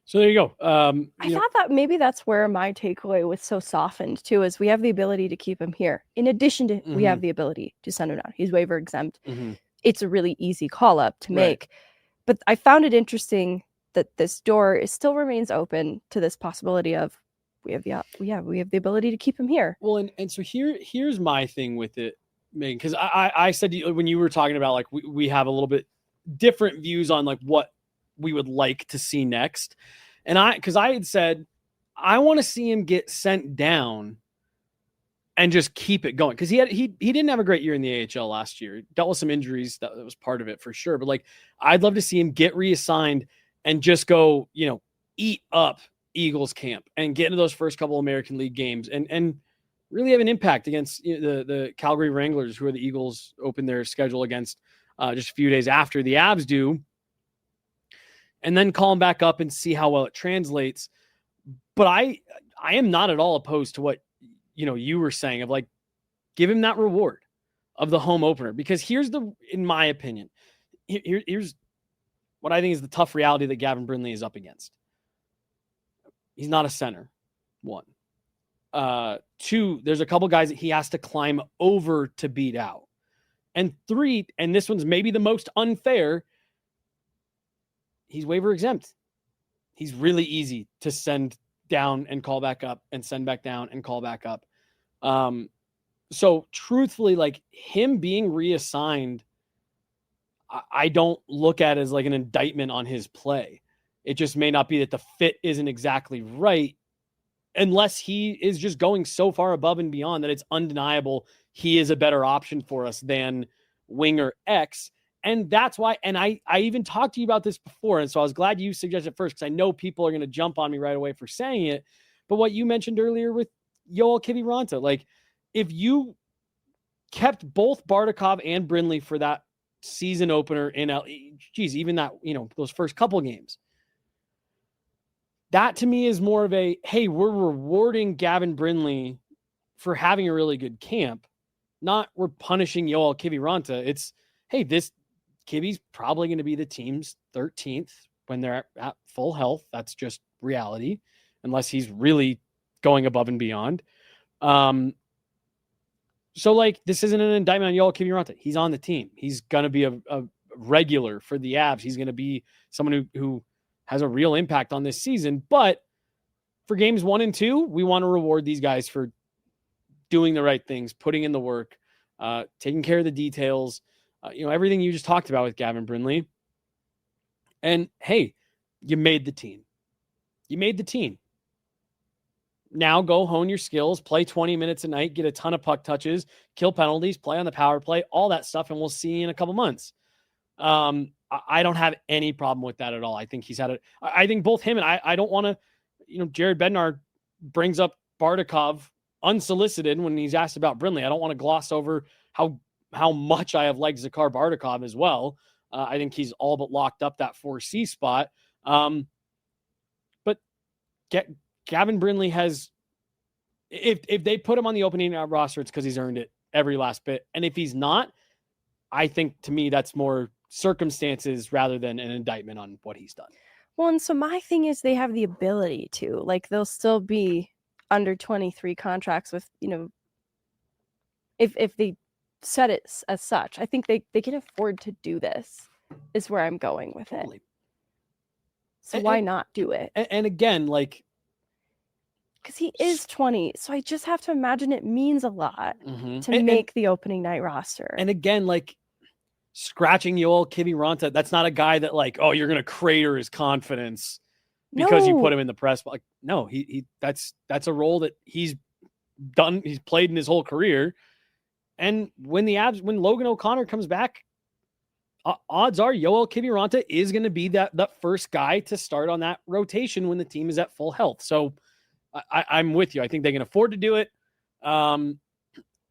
S1: So there you go.
S3: I thought that maybe that's where my takeaway was so softened too, is we have the ability to keep him here. In addition to we have the ability to send him down. He's waiver exempt. It's a really easy call up to make. But I found it interesting that this door still remains open to this possibility of we have the ability to keep him here.
S1: Well, and so here's my thing with it, Megan, because I said when you were talking about, like, we have a little bit different views on, like, what we would like to see next. And because I had said, I want to see him get sent down and just keep it going. Cause he didn't have a great year in the AHL last year. He dealt with some injuries. That was part of it for sure. But, like, I'd love to see him get reassigned and just go, eat up Eagles camp and get into those first couple American League games and really have an impact against the Calgary Wranglers, who are the Eagles open their schedule against just a few days after the Avs do. And then call him back up and see how well it translates. But I am not at all opposed to what, you were saying of, like, give him that reward of the home opener, because in my opinion, here's what I think is the tough reality that Gavin Brindley is up against. He's not a center. 1. 2, there's a couple guys that he has to climb over to beat out. And 3, and this one's maybe the most unfair, he's waiver exempt. He's really easy to send down and call back up and send back down and call back up. So truthfully, like, him being reassigned, I don't look at it as like an indictment on his play. It just may not be that the fit isn't exactly right, unless he is just going so far above and beyond that it's undeniable he is a better option for us than winger X. And that's why, and I even talked to you about this before, and so I was glad you suggested it first, because I know people are going to jump on me right away for saying it. But what you mentioned earlier with Yoel Kiviranta, like, if you kept both Bardakov and Brindley for that season opener in even that, those first couple games, that to me is more of a, hey, we're rewarding Gavin Brindley for having a really good camp, not we're punishing Yoel Kiviranta. It's, hey, this Kibby's probably going to be the team's 13th when they're at full health. That's just reality, unless he's really going above and beyond. So, like, this isn't an indictment on Yoel Kiviranta. He's on the team. He's going to be a regular for the Avs. He's going to be someone who has a real impact on this season. But for games 1 and 2, we want to reward these guys for doing the right things, putting in the work, taking care of the details, everything you just talked about with Gavin Brindley. And hey, you made the team. Now go hone your skills, play 20 minutes a night, get a ton of puck touches, kill penalties, play on the power play, all that stuff. And we'll see you in a couple months. I don't have any problem with that at all. I think he's had I think both him and I don't want to, Jared Bednar brings up Bardakov unsolicited when he's asked about Brindley. I don't want to gloss over how much I have liked Zakhar Bardakov as well. I think he's all but locked up that 4C spot. But Gavin Brindley has, if they put him on the opening roster, it's because he's earned it every last bit. And if he's not, I think to me that's more circumstances rather than an indictment on what he's done.
S3: Well, and so my thing is they have the ability to, like, they'll still be under 23 contracts with, if they set it as such. I think they can afford to do this, is where I'm going with it. So why not do it?
S1: And again, like,
S3: because he is 20, so I just have to imagine it means a lot to make the opening night roster.
S1: And again, like, scratching Yoel Kiviranta, that's not a guy that, like, oh, you're going to crater his confidence because you put him in the press. Like, no, that's a role that he's played in his whole career. And when Logan O'Connor comes back, odds are Yoel Kiviranta is going to be that first guy to start on that rotation when the team is at full health. So I'm with you. I think they can afford to do it. And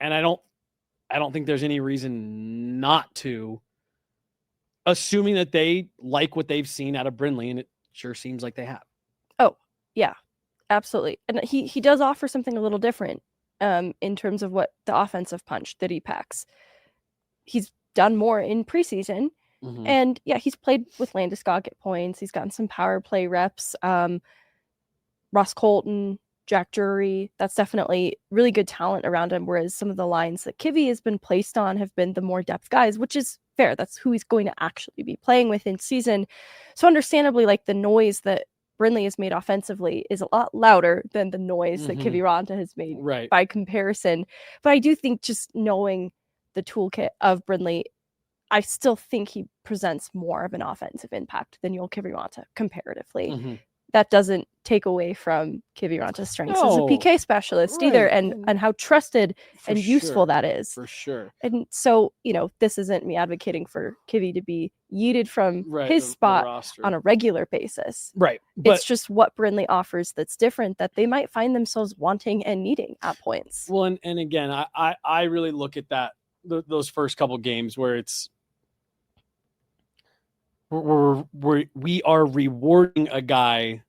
S1: I don't think there's any reason not to, assuming that they like what they've seen out of Brindley, and it sure seems like they have.
S3: Oh, yeah, absolutely. And he does offer something a little different in terms of what the offensive punch that he packs. He's done more in preseason, and yeah, he's played with Landeskog at points. He's gotten some power play reps. Ross Colton, Jack Drury, that's definitely really good talent around him, whereas some of the lines that Kivy has been placed on have been the more depth guys, which is fair. That's who he's going to actually be playing with in season. So understandably, like, the noise that Brindley has made offensively is a lot louder than the noise that Kiviranta has made by comparison. But I do think just knowing the toolkit of Brindley, I still think he presents more of an offensive impact than Yoel Kiviranta comparatively. That doesn't take away from Kiviranta's strengths as a PK specialist either, and how trusted and useful that is.
S1: For sure.
S3: And so, this isn't me advocating for Kivy to be yeeted from his spot on a regular basis.
S1: Right. But
S3: it's just what Brindley offers that's different that they might find themselves wanting and needing at points.
S1: Well, and again, I really look at those first couple games where it's we are rewarding a guy,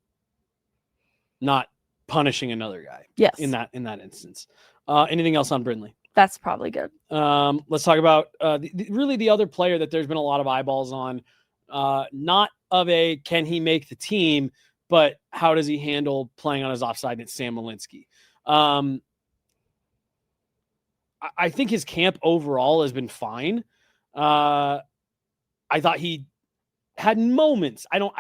S1: not punishing another guy.
S3: Yes.
S1: In that instance. Anything else on Brindley?
S3: That's probably good.
S1: Let's talk about really the other player that there's been a lot of eyeballs on. Not of a can he make the team, but how does he handle playing on his offside? It's Sam Malinski. I think his camp overall has been fine. I thought he had moments. I don't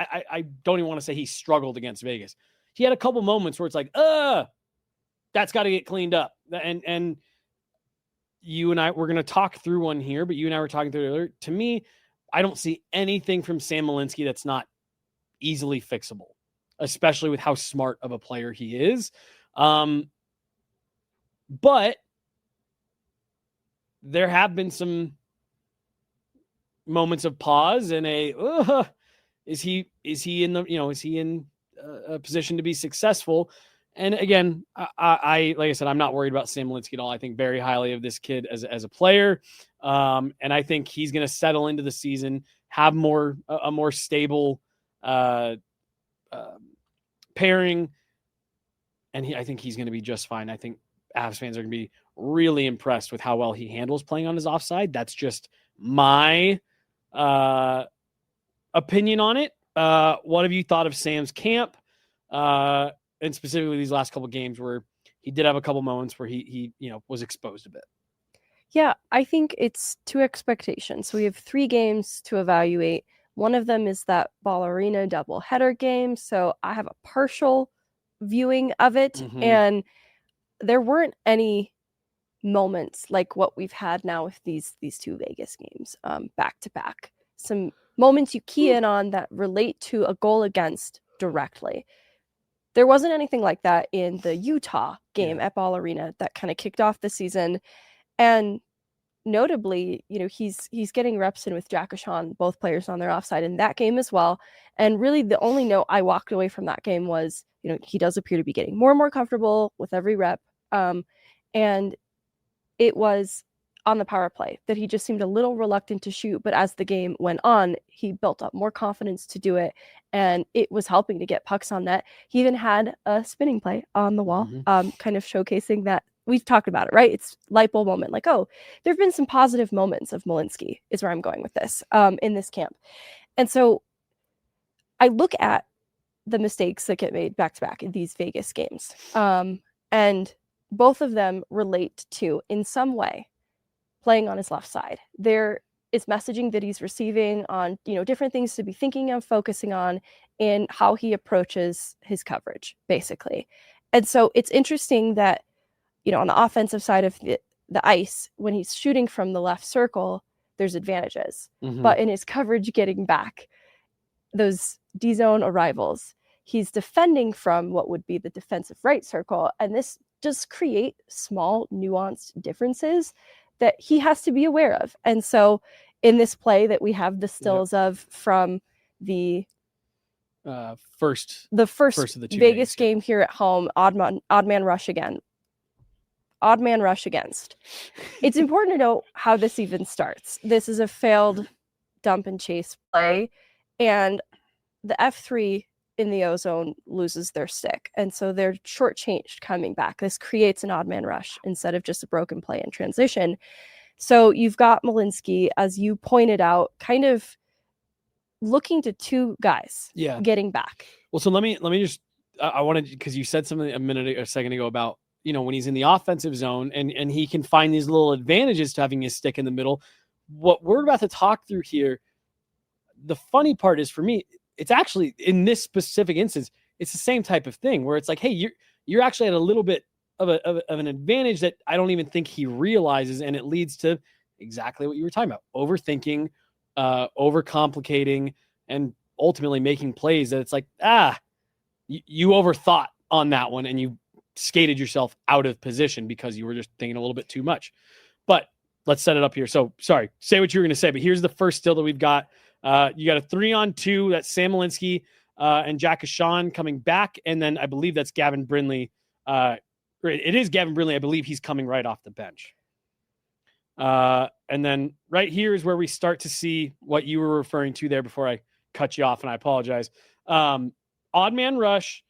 S1: even want to say he struggled against Vegas. He had a couple moments where it's like, that's got to get cleaned up. And you and I, we're going to talk through one here, but you and I were talking through it earlier. To me, I don't see anything from Sam Malinski that's not easily fixable, especially with how smart of a player he is. But there have been some moments of pause and is he in a position to be successful? And again, I like I said, I'm not worried about Sam Malinski at all. I think very highly of this kid as a player. And I think he's going to settle into the season, have a more stable pairing. And I think he's going to be just fine. I think Avs fans are going to be really impressed with how well he handles playing on his offside. That's just my opinion on it. What have you thought of Sam's camp? And specifically these last couple of games where he did have a couple moments where he was exposed a bit.
S3: Yeah, I think it's to expectations. So we have 3 games to evaluate. One of them is that Ball Arena doubleheader game. So I have a partial viewing of it. And there weren't any moments like what we've had now with these 2 Vegas games back to back. Some moments you key in on that relate to a goal against directly. There wasn't anything like that in the Utah game at Ball Arena that kind of kicked off the season. And notably, he's getting reps in with Jack Ashawn, both players on their offside in that game as well. And really the only note I walked away from that game was, he does appear to be getting more and more comfortable with every rep. And it was on the power play that he just seemed a little reluctant to shoot. But as the game went on, he built up more confidence to do it. And it was helping to get pucks on net. He even had a spinning play on the wall, kind of showcasing that. We've talked about it, right? It's light bulb moment. Like, oh, there have been some positive moments of Malinski is where I'm going with this in this camp. And so I look at the mistakes that get made back to back in these Vegas games. And both of them relate to, in some way, playing on his left side. There is messaging that he's receiving on, different things to be thinking of, focusing on, in how he approaches his coverage, basically. And so it's interesting that, on the offensive side of the ice, when he's shooting from the left circle, there's advantages. But in his coverage getting back, those D-zone arrivals, he's defending from what would be the defensive right circle. And this does create small, nuanced differences that he has to be aware of. And so in this play that we have the stills of from the first of the Vegas game here at home, odd man rush against. It's important to know how this even starts. This is a failed dump and chase play, and the F3 in the O-zone loses their stick, and so they're shortchanged coming back. This creates an odd man rush instead of just a broken play in transition. So you've got Malinski, as you pointed out, kind of looking to two guys getting back.
S1: Well, so let me just, I wanted, because you said something a second ago about, when he's in the offensive zone and he can find these little advantages to having his stick in the middle. What we're about to talk through here, the funny part is, for me, it's actually, in this specific instance, it's the same type of thing where it's like, hey, you're actually at a little bit of an advantage that I don't even think he realizes, and it leads to exactly what you were talking about: overthinking, overcomplicating, and ultimately making plays that it's like, you overthought on that one and you skated yourself out of position because you were just thinking a little bit too much. But let's set it up here. So sorry, say what you were going to say, but here's the first still that we've got. You got a 3-on-2. That's Sam Malinski and Jack Ashawn coming back. And then I believe that's Gavin Brindley. It is Gavin Brindley. I believe he's coming right off the bench. And then right here is where we start to see what you were referring to there before I cut you off, and I apologize. Odd man rush,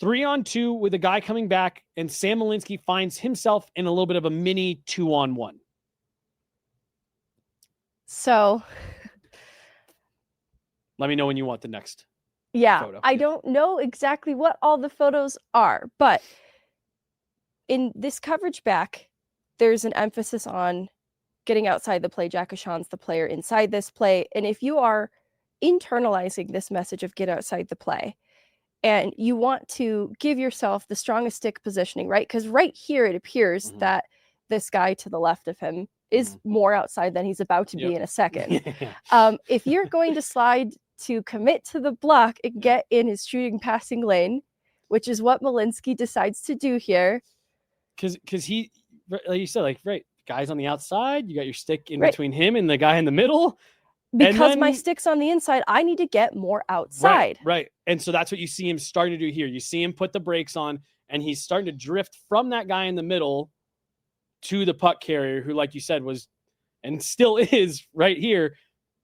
S1: 3-on-2 with a guy coming back, and Sam Malinski finds himself in a little bit of a mini 2-on-1.
S3: So
S1: let me know when you want the next photo.
S3: I don't know exactly what all the photos are, but in this coverage back, there's an emphasis on getting outside the play. Jack Ashawn's the player inside this play. And if you are internalizing this message of get outside the play, and you want to give yourself the strongest stick positioning, right? Because right here, it appears that this guy to the left of him is more outside than he's about to be in a second. If you're going to slide to commit to the block and get in his shooting passing lane, which is what Malinski decides to do here.
S1: Because he, like you said, guy's on the outside, you got your stick in between him and the guy in the middle.
S3: Because my stick's on the inside, I need to get more outside.
S1: Right. And so that's what you see him starting to do here. You see him put the brakes on, and he's starting to drift from that guy in the middle to the puck carrier, who, like you said, was and still is right here,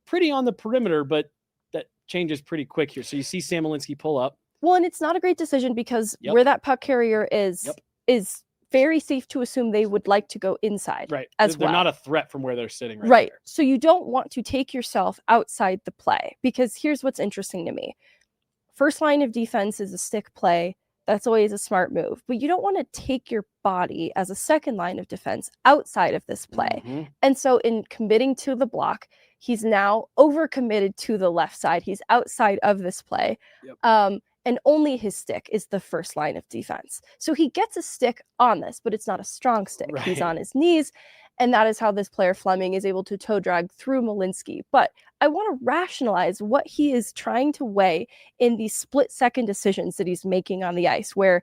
S1: pretty on the perimeter, but that changes pretty quick here. So you see Sam Malinski pull up.
S3: Well, and it's not a great decision because where that puck carrier is very safe to assume they would like to go inside.
S1: Right.
S3: They're
S1: well. Not a threat from where they're sitting.
S3: Right.
S1: There.
S3: So you don't want to take yourself outside the play, because here's what's interesting to me. First line of defense is a stick play. That's always a smart move, but you don't want to take your body as a second line of defense outside of this play. And so in committing to the block, he's now overcommitted to the left side. He's outside of this play. And only his stick is the first line of defense. So he gets a stick on this, but it's not a strong stick. Right. He's on his knees. And that is how this player Fleming is able to toe drag through Malinski. But I want to rationalize what he is trying to weigh in these split second decisions that he's making on the ice, where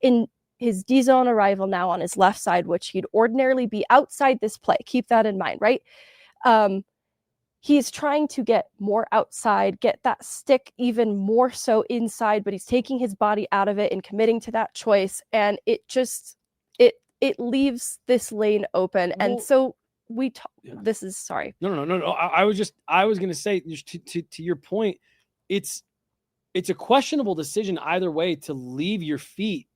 S3: in his D zone arrival now on his left side, which he'd ordinarily be outside this play. Keep that in mind, right? He's trying to get more outside, get that stick even more so inside, but he's taking his body out of it and committing to that choice. And it just, it leaves this lane open.
S1: Well,
S3: and so this is, sorry.
S1: No. I was going to say, to your point, it's a questionable decision either way to leave your feet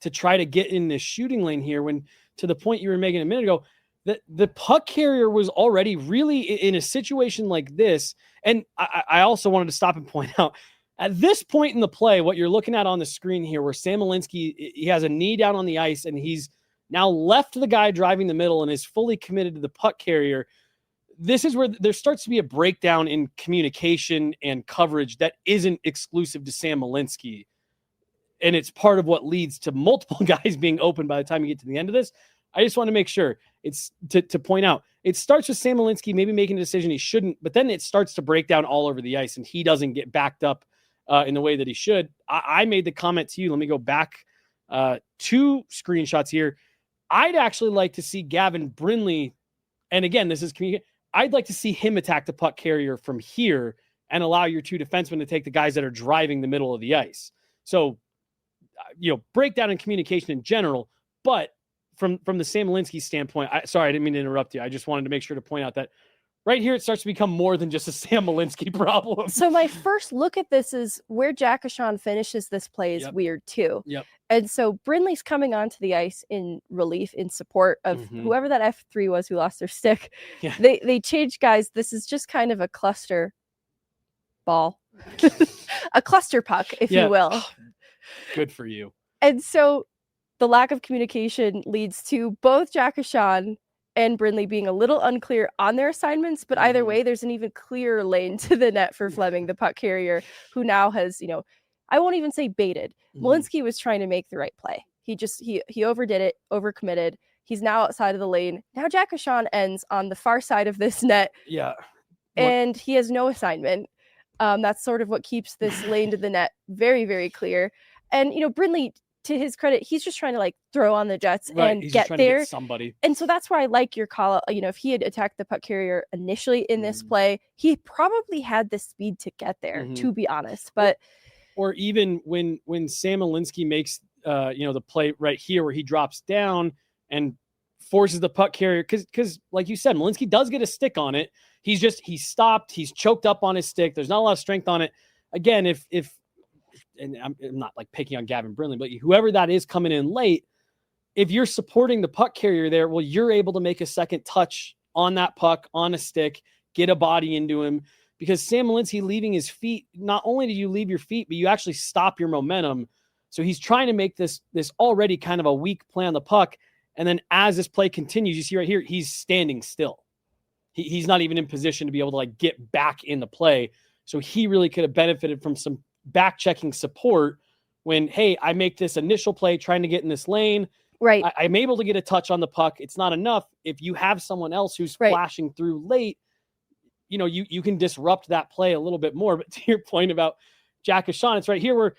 S1: to try to get in this shooting lane here, when, to the point you were making a minute ago, that the puck carrier was already really in a situation like this. And I also wanted to stop and point out, at this point in the play, what you're looking at on the screen here, where Sam Malinski, he has a knee down on the ice and he's now left the guy driving the middle and is fully committed to the puck carrier. This is where there starts to be a breakdown in communication and coverage that isn't exclusive to Sam Malinski. And it's part of what leads to multiple guys being open by the time you get to the end of this. I just want to make sure it's to point out, it starts with Sam Malinski maybe making a decision he shouldn't, but then it starts to break down all over the ice and he doesn't get backed up in the way that he should. I made the comment to you. Let me go back 2 screenshots here. I'd actually like to see Gavin Brindley, and again, this is communication, I'd like to see him attack the puck carrier from here and allow your 2 defensemen to take the guys that are driving the middle of the ice. So, breakdown in communication in general, but from the Sam Malinski standpoint, sorry, I didn't mean to interrupt you. I just wanted to make sure to point out that right here, it starts to become more than just a Sam Malinski problem.
S3: So my first look at this is where Jack Ashon finishes this play is weird too.
S1: Yep.
S3: And so Brindley's coming onto the ice in relief, in support of whoever that F3 was who lost their stick.
S1: Yeah.
S3: They changed guys. This is just kind of a cluster ball, a cluster puck, if you will.
S1: Good for you.
S3: And so the lack of communication leads to both Jack Ashon and Brindley being a little unclear on their assignments, but either way, there's an even clearer lane to the net for Fleming, the puck carrier, who now has, I won't even say baited. Malinski was trying to make the right play. He overdid it, overcommitted. He's now outside of the lane. Now Jack Ashon ends on the far side of this net.
S1: Yeah.
S3: And he has no assignment. That's sort of what keeps this lane to the net very, very clear. And, Brindley, to his credit, he's just trying to throw on the Jets and
S1: he's
S3: get there.
S1: To get somebody.
S3: And so that's where I like your call out. If he had attacked the puck carrier initially in this play, he probably had the speed to get there, to be honest. But
S1: or even when Sam Malinski makes the play right here where he drops down and forces the puck carrier, because like you said, Malinski does get a stick on it. He's stopped, he's choked up on his stick. There's not a lot of strength on it. Again, if and I'm not picking on Gavin Brindley, but whoever that is coming in late, if you're supporting the puck carrier there, well, you're able to make a second touch on that puck, on a stick, get a body into him, because Sam Malinski leaving his feet, not only do you leave your feet, but you actually stop your momentum. So he's trying to make this already kind of a weak play on the puck. And then as this play continues, you see right here, he's standing still. He's not even in position to be able to get back in the play. So he really could have benefited from some back checking support when, hey, I make this initial play trying to get in this lane.
S3: Right.
S1: I'm able to get a touch on the puck. It's not enough. If you have someone else who's flashing through late, you can disrupt that play a little bit more. But to your point about Jack Ashon, it's right here where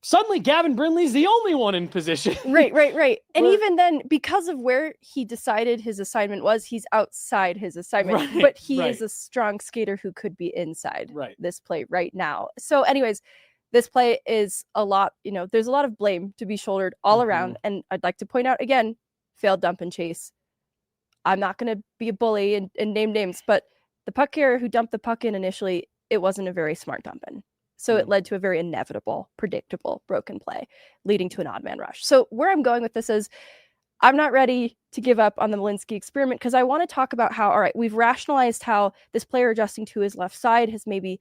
S1: suddenly Gavin Brindley's the only one in position.
S3: Right. And even then, because of where he decided his assignment was, he's outside his assignment. But he is a strong skater who could be inside this play right now. So anyways, this play is a lot, there's a lot of blame to be shouldered all around. And I'd like to point out again, failed dump and chase. I'm not going to be a bully and name names, but the puck carrier who dumped the puck in initially, it wasn't a very smart dump in. So it led to a very inevitable, predictable, broken play, leading to an odd man rush. So where I'm going with this is I'm not ready to give up on the Malinski experiment, because I want to talk about how, all right, we've rationalized how this player adjusting to his left side has maybe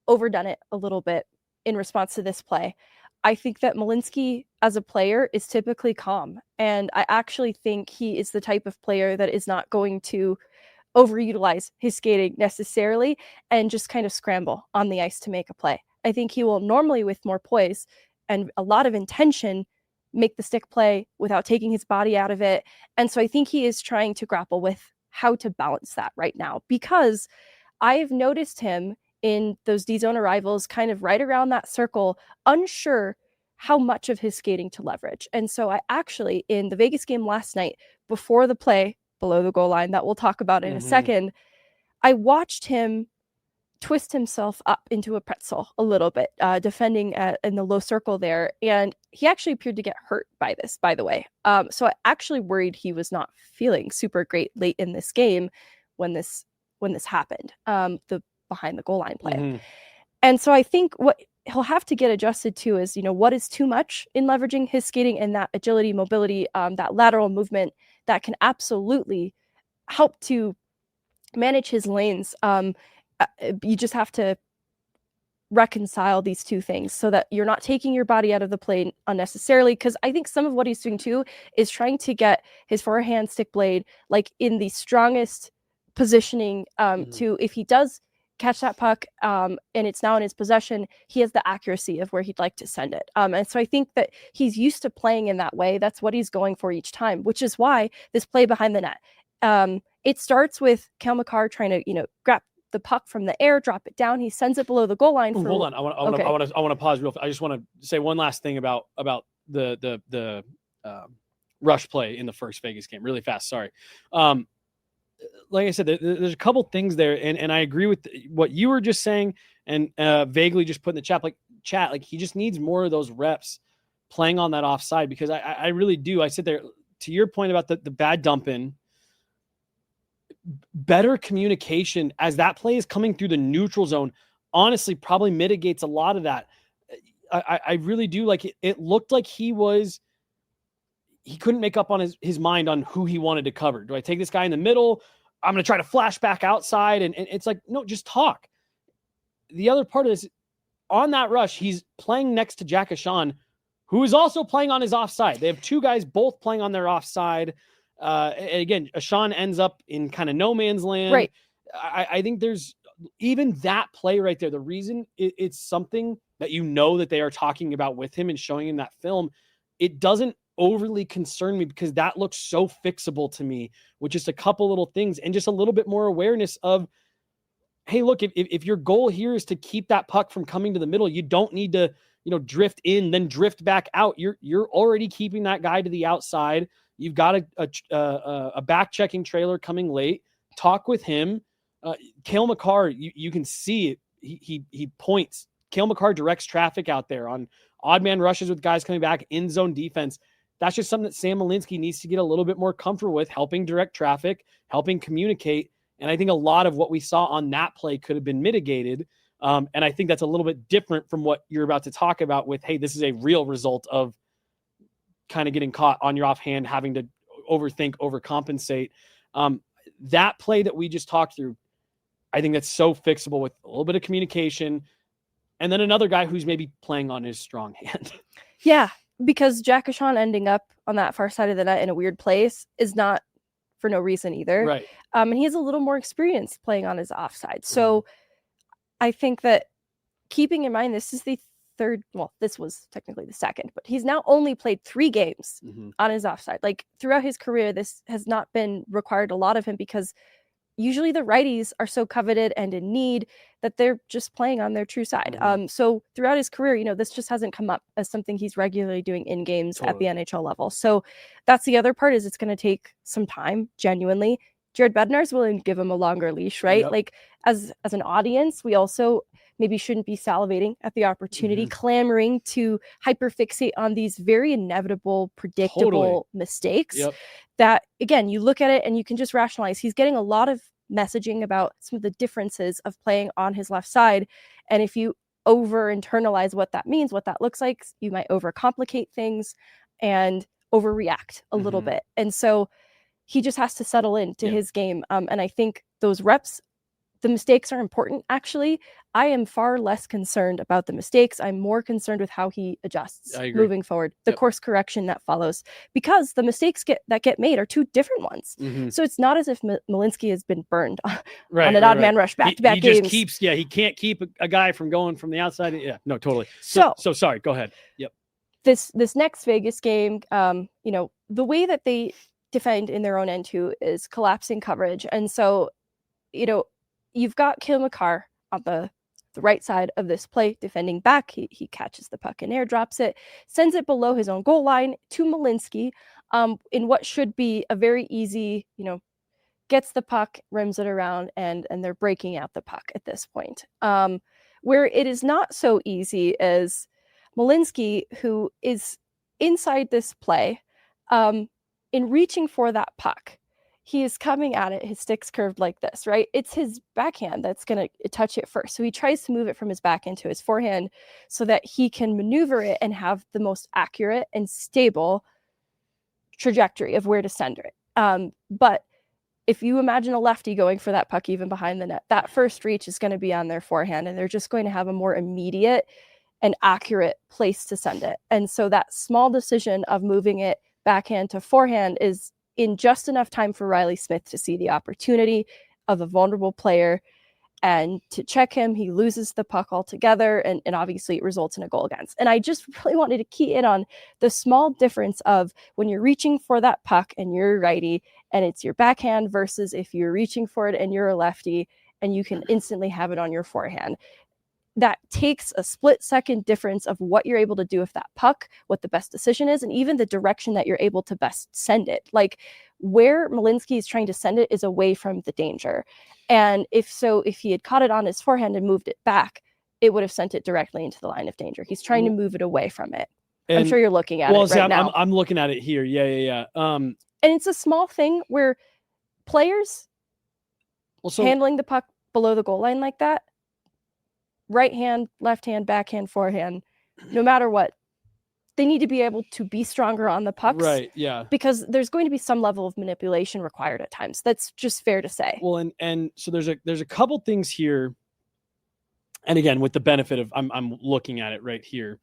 S3: overdone it a little bit in response to this play. I think that Malinski as a player is typically calm. And I actually think he is the type of player that is not going to overutilize his skating necessarily and just kind of scramble on the ice to make a play. I think he will normally, with more poise and a lot of intention, make the stick play without taking his body out of it. And so I think he is trying to grapple with how to balance that right now, because I've noticed him in those D-zone arrivals kind of right around that circle, unsure how much of his skating to leverage. And so I actually, in the Vegas game last night, before the play below the goal line that we'll talk about in a second, I watched him twist himself up into a pretzel a little bit, defending in the low circle there. And he actually appeared to get hurt by this, by the way. So I actually worried he was not feeling super great late in this game when this happened, the behind the goal line play. And so I think what he'll have to get adjusted to is, what is too much in leveraging his skating and that agility, mobility, that lateral movement that can absolutely help to manage his lanes. You just have to reconcile these two things so that you're not taking your body out of the plane unnecessarily. Because I think some of what he's doing too is trying to get his forehand stick blade like in the strongest positioning to, if he does catch that puck and it's now in his possession, he has the accuracy of where he'd like to send it. And so I think that he's used to playing in that way. That's what he's going for each time, which is why this play behind the net, it starts with Cale Makar trying to, grab the puck from the air, drop it down. He sends it below the goal line.
S1: Hold on. I want to pause real. I just want to say one last thing about the rush play in the first Vegas game really fast. Sorry. Like I said, there's a couple things there, and I agree with what you were just saying, and vaguely just put in the chat. Like he just needs more of those reps playing on that offside, because I really do. I sit there to your point about the bad dump in. Better communication as that play is coming through the neutral zone, honestly, probably mitigates a lot of that. I really do. Like it looked like he couldn't make up on his mind on who he wanted to cover. Do I take this guy in the middle? I'm going to try to flash back outside. And it's like, no, just talk. The other part of this, on that rush, he's playing next to Jack Ashan, who is also playing on his offside. They have two guys both playing on their offside. And again, Ashan ends up in kind of no man's land.
S3: Right.
S1: I think there's even that play right there. The reason it's something that that they are talking about with him and showing him that film, it doesn't overly concern me because that looks so fixable to me with just a couple little things and just a little bit more awareness of, hey, look, if your goal here is to keep that puck from coming to the middle, you don't need to, drift in, then drift back out. You're already keeping that guy to the outside. You've got a back checking trailer coming late. Talk with him. Cale Makar, you can see it. He points. Cale Makar directs traffic out there on odd man rushes with guys coming back, in zone defense. That's just something that Sam Malinski needs to get a little bit more comfortable with, helping direct traffic, helping communicate. And I think a lot of what we saw on that play could have been mitigated. And I think that's a little bit different from what you're about to talk about with, hey, this is a real result of kind of getting caught on your offhand, having to overthink, overcompensate. That play that we just talked through, I think that's so fixable with a little bit of communication. And then another guy who's maybe playing on his strong hand.
S3: Yeah, because Jack Ashan ending up on that far side of the net in a weird place is not for no reason either.
S1: Right.
S3: And he has a little more experience playing on his offside. So I think that keeping in mind, this is the third, well, this was technically the second, but he's now only played 3 games on his offside. Like throughout his career, this has not been required a lot of him because usually the righties are so coveted and in need that they're just playing on their true side. So throughout his career, this just hasn't come up as something he's regularly doing in games at the NHL level. So that's the other part, is it's going to take some time, genuinely. Jared Bednar's willing to give him a longer leash, right? Yep. Like as an audience, we also maybe shouldn't be salivating at the opportunity, clamoring to hyperfixate on these very inevitable, predictable mistakes that, again, you look at it and you can just rationalize. He's getting a lot of messaging about some of the differences of playing on his left side. And if you over internalize what that means, what that looks like, you might overcomplicate things and overreact a little bit. And so he just has to settle into his game. And I think those reps, the mistakes are important. Actually, I am far less concerned about the mistakes. I'm more concerned with how he adjusts moving forward, the course correction that follows, because the mistakes that get made are 2 different ones. So it's not as if Malinski has been burned on an odd man rush back-to-back games.
S1: Just keeps, he can't keep a guy from going from the outside. Yeah, no, totally. So sorry, go ahead. Yep.
S3: This next Vegas game, the way that they defend in their own end too is collapsing coverage. And so, you've got Cale Makar on the the right side of this play, defending back. He catches the puck and airdrops it, sends it below his own goal line to Malinski in what should be a very easy, gets the puck, rims it around, and they're breaking out the puck at this point. Where it is not so easy as Malinski, who is inside this play, in reaching for that puck. He is coming at it, his stick's curved like this, right? It's his backhand that's going to touch it first. So he tries to move it from his backhand to his forehand so that he can maneuver it and have the most accurate and stable trajectory of where to send it. But if you imagine a lefty going for that puck even behind the net, that first reach is going to be on their forehand, and they're just going to have a more immediate and accurate place to send it. And so that small decision of moving it backhand to forehand is in just enough time for Riley Smith to see the opportunity of a vulnerable player and to check him. He loses the puck altogether, and obviously it results in a goal against. And I just really wanted to key in on the small difference of when you're reaching for that puck and you're a righty and it's your backhand versus if you're reaching for it and you're a lefty and you can instantly have it on your forehand. That takes a split second difference of what you're able to do with that puck, what the best decision is, and even the direction that you're able to best send it. Like where Malinski is trying to send it is away from the danger. And if he had caught it on his forehand and moved it back, it would have sent it directly into the line of danger. He's trying to move it away from it. And, I'm sure you're looking at it right now.
S1: I'm looking at it here. Yeah.
S3: And it's a small thing where players handling the puck below the goal line like that, right hand, left hand, backhand, forehand, no matter what, they need to be able to be stronger on the pucks.
S1: Right, yeah.
S3: Because there's going to be some level of manipulation required at times. That's just fair to say.
S1: Well, and so there's a couple things here. And again, with the benefit of I'm looking at it right here.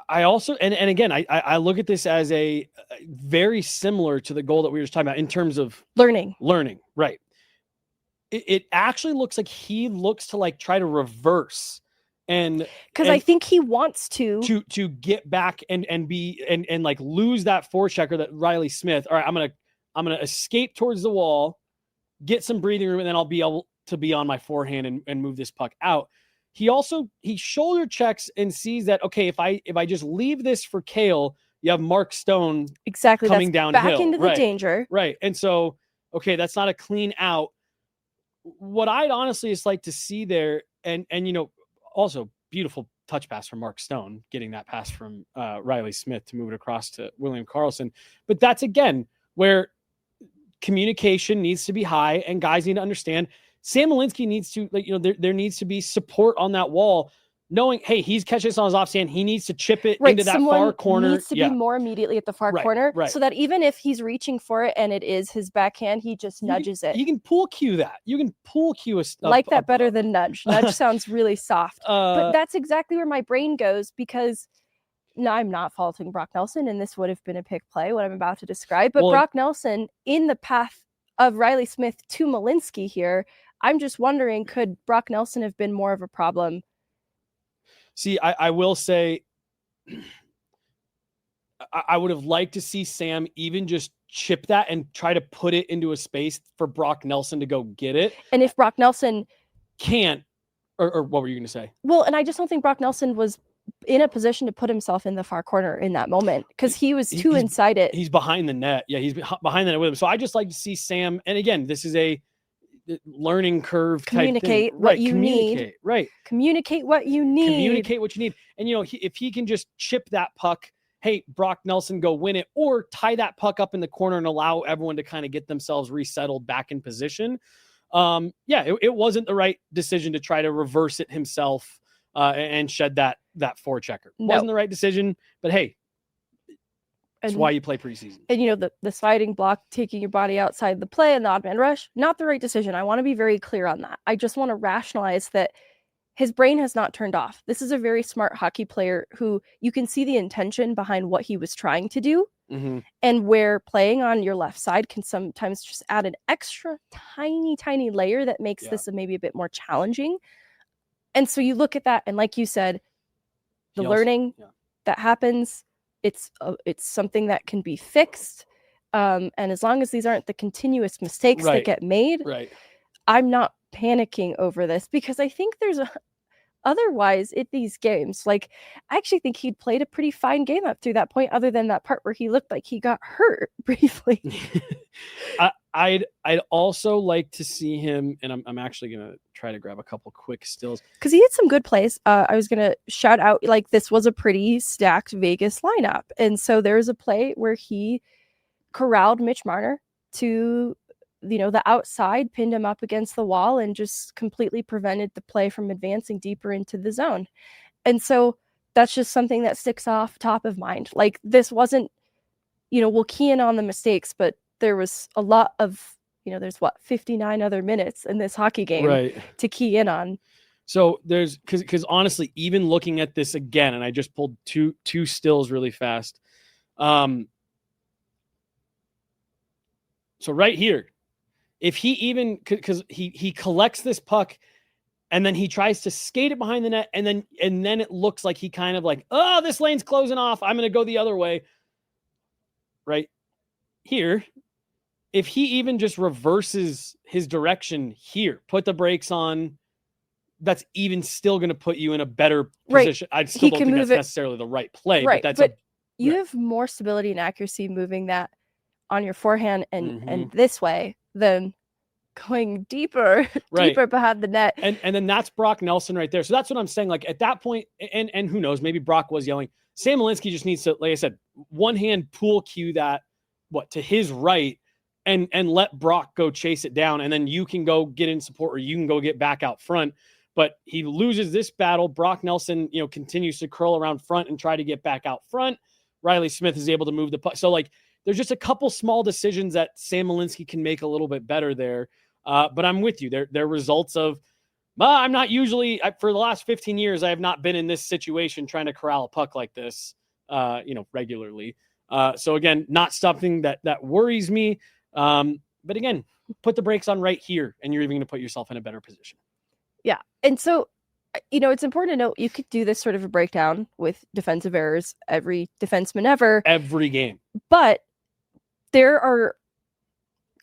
S1: I also and again I look at this as a very similar to the goal that we were just talking about in terms of learning, right? It actually looks like he looks to like try to reverse and
S3: because I think he wants to
S1: get back and be and like lose that forechecker that Riley Smith. All right, I'm gonna escape towards the wall, get some breathing room, and then I'll be able to be on my forehand and move this puck out. He shoulder checks and sees that, okay, if I just leave this for Cale, you have Mark Stone coming downhill
S3: back into the danger.
S1: Right. And so, okay, that's not a clean out. What I'd honestly just like to see there, and also beautiful touch pass from Mark Stone, getting that pass from Riley Smith to move it across to William Karlsson. But that's, again, where communication needs to be high and guys need to understand. Sam Malinski needs to, there needs to be support on that wall, knowing, hey, he's catching this on his offhand. He needs to chip it into that far corner.
S3: Needs to be more immediately at the far corner, so that even if he's reaching for it and it is his backhand, he just nudges it.
S1: You can pool cue that. You can pool cue
S3: that better than nudge. Nudge sounds really soft, but that's exactly where my brain goes because. No, I'm not faulting Brock Nelson, and this would have been a pick play, what I'm about to describe. But Brock Nelson, in the path of Riley Smith to Malinski here, I'm just wondering, could Brock Nelson have been more of a problem?
S1: See, I will say I would have liked to see Sam even just chip that and try to put it into a space for Brock Nelson to go get it.
S3: And if Brock Nelson
S1: can't, or what were you going to say?
S3: Well, and I just don't think Brock Nelson was in a position to put himself in the far corner in that moment because he was too inside it.
S1: He's behind the net. Yeah, he's behind the net with him. So I just like to see Sam. And again, this is a learning curve.
S3: Communicate what you need.
S1: Right.
S3: Communicate what you need.
S1: And if he can just chip that puck, hey, Brock Nelson, go win it, or tie that puck up in the corner and allow everyone to kind of get themselves resettled back in position. It wasn't the right decision to try to reverse it himself and shed that forechecker. Wasn't the right decision, but hey, that's why you play preseason.
S3: And the sliding block, taking your body outside the play and the odd man rush, not the right decision. I want to be very clear on that. I just want to rationalize that his brain has not turned off. This is a very smart hockey player who you can see the intention behind what he was trying to do. Mm-hmm. And where playing on your left side can sometimes just add an extra tiny layer that makes this maybe a bit more challenging. And so you look at that, and like you said, the learning that happens, it's something that can be fixed. And as long as these aren't the continuous mistakes that get made, I'm not panicking over this, because I think otherwise in these games, like, I actually think he'd played a pretty fine game up through that point, other than that part where he looked like he got hurt briefly.
S1: I'd also like to see him, and I'm actually gonna try to grab a couple quick stills
S3: because he had some good plays. I was gonna shout out, like, this was a pretty stacked Vegas lineup, and so there was a play where he corralled Mitch Marner to, the outside, pinned him up against the wall, and just completely prevented the play from advancing deeper into the zone. And so that's just something that sticks off top of mind. Like, this wasn't, we'll key in on the mistakes, but there was a lot of, there's 59 other minutes in this hockey game to key in on.
S1: So there's, because honestly, even looking at this again, and I just pulled two stills really fast. So right here, if he even, because he collects this puck and then he tries to skate it behind the net, and then it looks like he kind of like, oh, this lane's closing off, I'm going to go the other way. Right here, if he even just reverses his direction here, put the brakes on, that's even still going to put you in a better position. I still don't think that's necessarily the right play, but
S3: you have more stability and accuracy moving that on your forehand and this way than going deeper behind the net.
S1: And then that's Brock Nelson right there. So that's what I'm saying. Like, at that point, and who knows, maybe Brock was yelling. Sam Malinski just needs to, like I said, one hand pool cue that to his right and let Brock go chase it down. And then you can go get in support, or you can go get back out front. But he loses this battle. Brock Nelson, continues to curl around front and try to get back out front. Riley Smith is able to move the puck. So, like, there's just a couple small decisions that Sam Malinski can make a little bit better there. But I'm with you. They're results of, I'm not usually, for the last 15 years, I have not been in this situation trying to corral a puck like this, regularly. So again, not something that worries me. But again, put the brakes on right here, and you're even going to put yourself in a better position.
S3: Yeah. And so, it's important to note, you could do this sort of a breakdown with defensive errors, every defenseman ever.
S1: Every game.
S3: But there are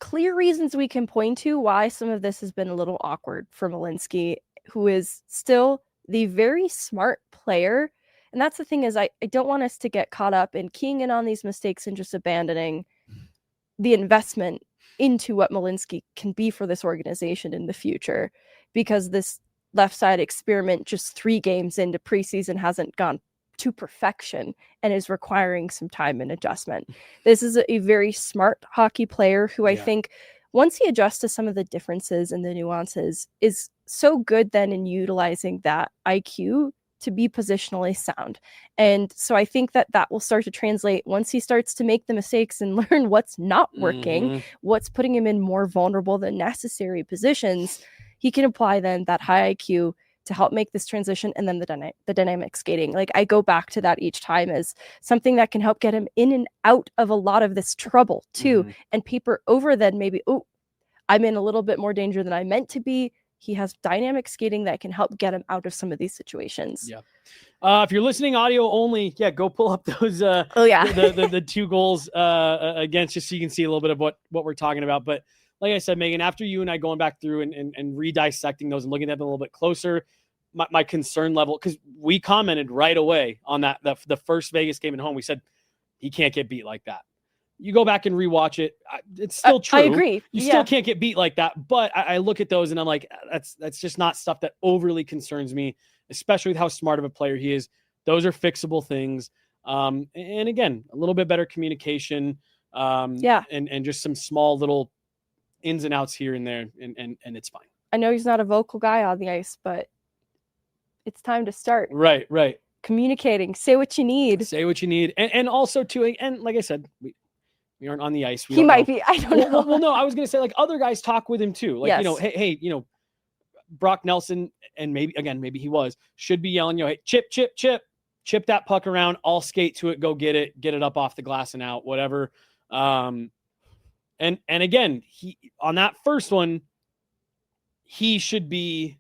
S3: clear reasons we can point to why some of this has been a little awkward for Malinski, who is still the very smart player. And that's the thing, is I don't want us to get caught up in keying in on these mistakes and just abandoning the investment into what Malinski can be for this organization in the future, because this left side experiment just 3 games into preseason hasn't gone to perfection and is requiring some time and adjustment. This is a very smart hockey player who I think, once he adjusts to some of the differences and the nuances, is so good then in utilizing that IQ to be positionally sound. And so I think that will start to translate once he starts to make the mistakes and learn what's not working, what's putting him in more vulnerable than necessary positions. He can apply then that high IQ to help make this transition, and then the dynamic skating. Like, I go back to that each time as something that can help get him in and out of a lot of this trouble too, and paper over then maybe, I'm in a little bit more danger than I meant to be. He has dynamic skating that can help get him out of some of these situations.
S1: Yeah. If you're listening audio only, go pull up those the 2 goals against, just so you can see a little bit of what we're talking about. But like I said, Megan, after you and I going back through and redissecting those and looking at them a little bit closer, my concern level, because we commented right away on the first Vegas game at home, we said he can't get beat like that. You go back and rewatch it, it's still true.
S3: I agree.
S1: You still can't get beat like that. But I look at those and I'm like, that's just not stuff that overly concerns me, especially with how smart of a player he is. Those are fixable things. And again, a little bit better communication. And just some small little ins and outs here and there, and it's fine.
S3: I know he's not a vocal guy on the ice, but it's time to start.
S1: Right.
S3: Communicating. Say what you need.
S1: And also too, and like I said, we aren't on the ice.
S3: He might be. I don't know.
S1: Well, no, I was going to say, like, other guys talk with him too. Like, hey, Brock Nelson, and maybe he should be yelling, hey, chip that puck around. I'll skate to it, go get it up off the glass and out, whatever. And again, he, on that first one, he should be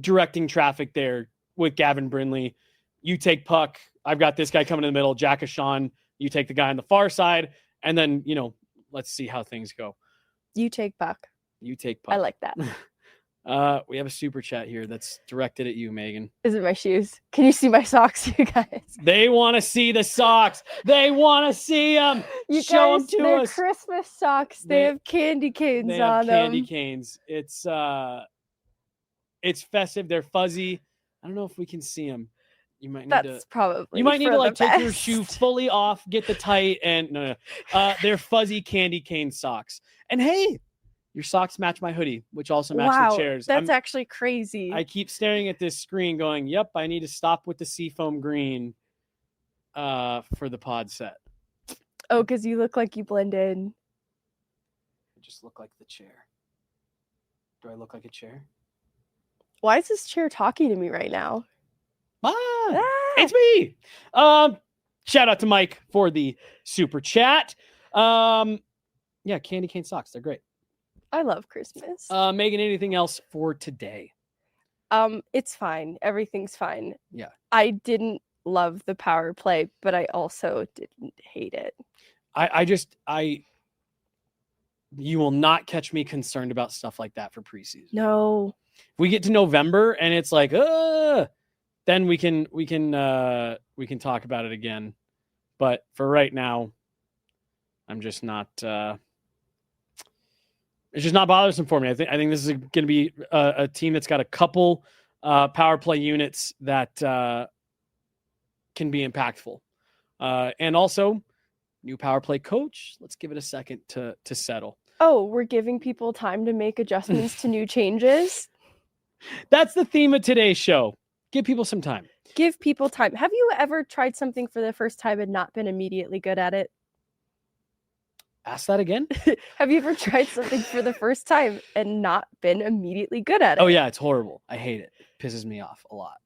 S1: directing traffic there with Gavin Brindley. You take puck. I've got this guy coming in the middle, Jack Ashawn. You take the guy on the far side, and then, let's see how things go.
S3: You take puck.
S1: You take puck.
S3: I like that.
S1: We have a super chat here that's directed at you, Megan.
S3: Is it my shoes? Can you see my socks, you guys?
S1: They want to see the socks. They want to see them.
S3: You
S1: Show
S3: guys,
S1: them to
S3: they're
S1: us.
S3: Christmas socks. They
S1: They-
S3: have candy canes
S1: They
S3: on
S1: have candy
S3: them.
S1: canes. It's festive. They're fuzzy. I don't know if we can see them. You might need
S3: That's
S1: to.
S3: probably
S1: You might need
S3: for
S1: to like
S3: the
S1: take your
S3: best.
S1: shoe fully off, get the tight, and no. They're fuzzy candy cane socks. And hey, your socks match my hoodie, which also match
S3: Wow,
S1: the chairs.
S3: that's actually crazy.
S1: I keep staring at this screen, going, "Yep, I need to stop with the seafoam green for the pod set."
S3: Oh, because you look like you blend in.
S1: I just look like the chair. Do I look like a chair?
S3: Why is this chair talking to me right now?
S1: Ah,
S3: Ah!
S1: it's me. Shout out to Mike for the super chat. Yeah, candy cane socks. They're great.
S3: I love Christmas.
S1: Megan, anything else for today?
S3: It's fine. Everything's fine.
S1: Yeah.
S3: I didn't love the power play, but I also didn't hate it.
S1: You will not catch me concerned about stuff like that for preseason.
S3: No.
S1: If we get to November and it's like, then we can talk about it again. But for right now, I'm just not. It's just not bothersome for me. I think this is going to be a team that's got a couple power play units that can be impactful, and also new power play coach. Let's give it a second to settle.
S3: Oh, we're giving people time to make adjustments to new changes.
S1: That's the theme of today's show. Give people some time.
S3: Give people time. Have you ever tried something for the first time and not been immediately good at it?
S1: Ask that again.
S3: Have you ever tried something for the first time and not been immediately good at it?
S1: Oh yeah, it's horrible. I hate it. It pisses me off a lot.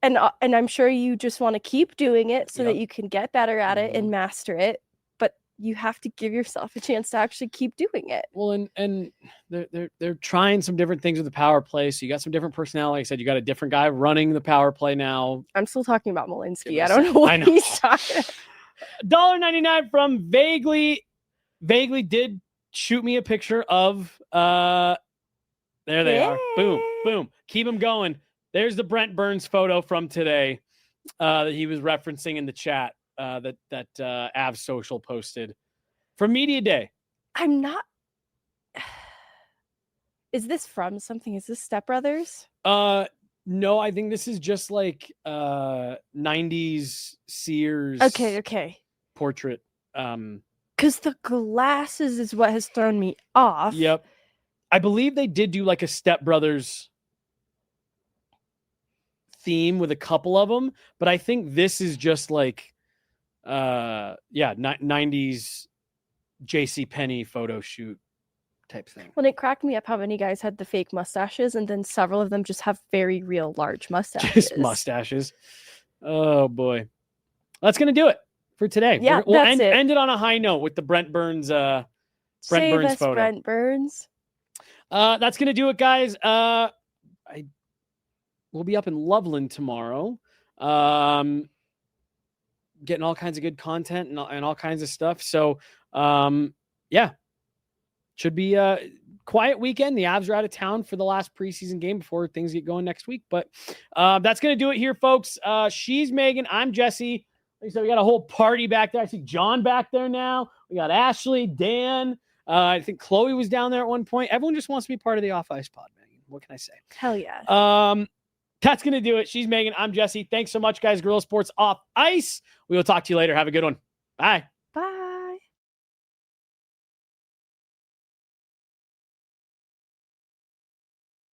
S3: And I'm sure you just want to keep doing it so that
S1: Yep.
S3: you can get better at it and
S1: Mhm.
S3: master it. But you have to give yourself a chance to actually keep doing it.
S1: Well, and they're trying some different things with the power play. So you got some different personnel. Like I said, you got a different guy running the power play now.
S3: I'm still talking about Malinski.
S1: me
S3: I
S1: a
S3: don't know
S1: sec.
S3: what
S1: I know.
S3: he's talking about.
S1: $1.99 from Vaguely did shoot me a picture of there they are. Boom, boom. Keep them going. There's the Brent Burns photo from today that he was referencing in the chat that Av Social posted from Media Day.
S3: I'm not. Is this from something? Is this Step Brothers?
S1: No, I think this is just like 90s Sears
S3: Okay.
S1: portrait.
S3: Because the glasses is what has thrown me off.
S1: Yep. I believe they did do like a Step Brothers theme with a couple of them, but I think this is just like 90s JC Penney photo shoot type thing.
S3: When it cracked me up how many guys had the fake mustaches, and then several of them just have very real large mustaches.
S1: Just mustaches. Oh boy. That's gonna do it for today.
S3: Yeah,
S1: We'll
S3: that's it.
S1: end it on a high note with the Brent Burns
S3: Save
S1: Burns
S3: us,
S1: photo.
S3: Brent Burns.
S1: That's gonna do it, guys. We'll be up in Loveland tomorrow, getting all kinds of good content and all kinds of stuff. So, yeah, should be a quiet weekend. The Avs are out of town for the last preseason game before things get going next week. But that's gonna do it here, folks. She's Megan. I'm Jesse. Like I said, we got a whole party back there. I see John back there now. We got Ashley, Dan. I think Chloe was down there at one point. Everyone just wants to be part of the Off Ice Pod, Megan. What can I say?
S3: Hell yeah.
S1: That's going to do it. She's Megan. I'm Jesse. Thanks so much, guys. Guerilla Sports Off Ice. We will talk to you later. Have a good one. Bye.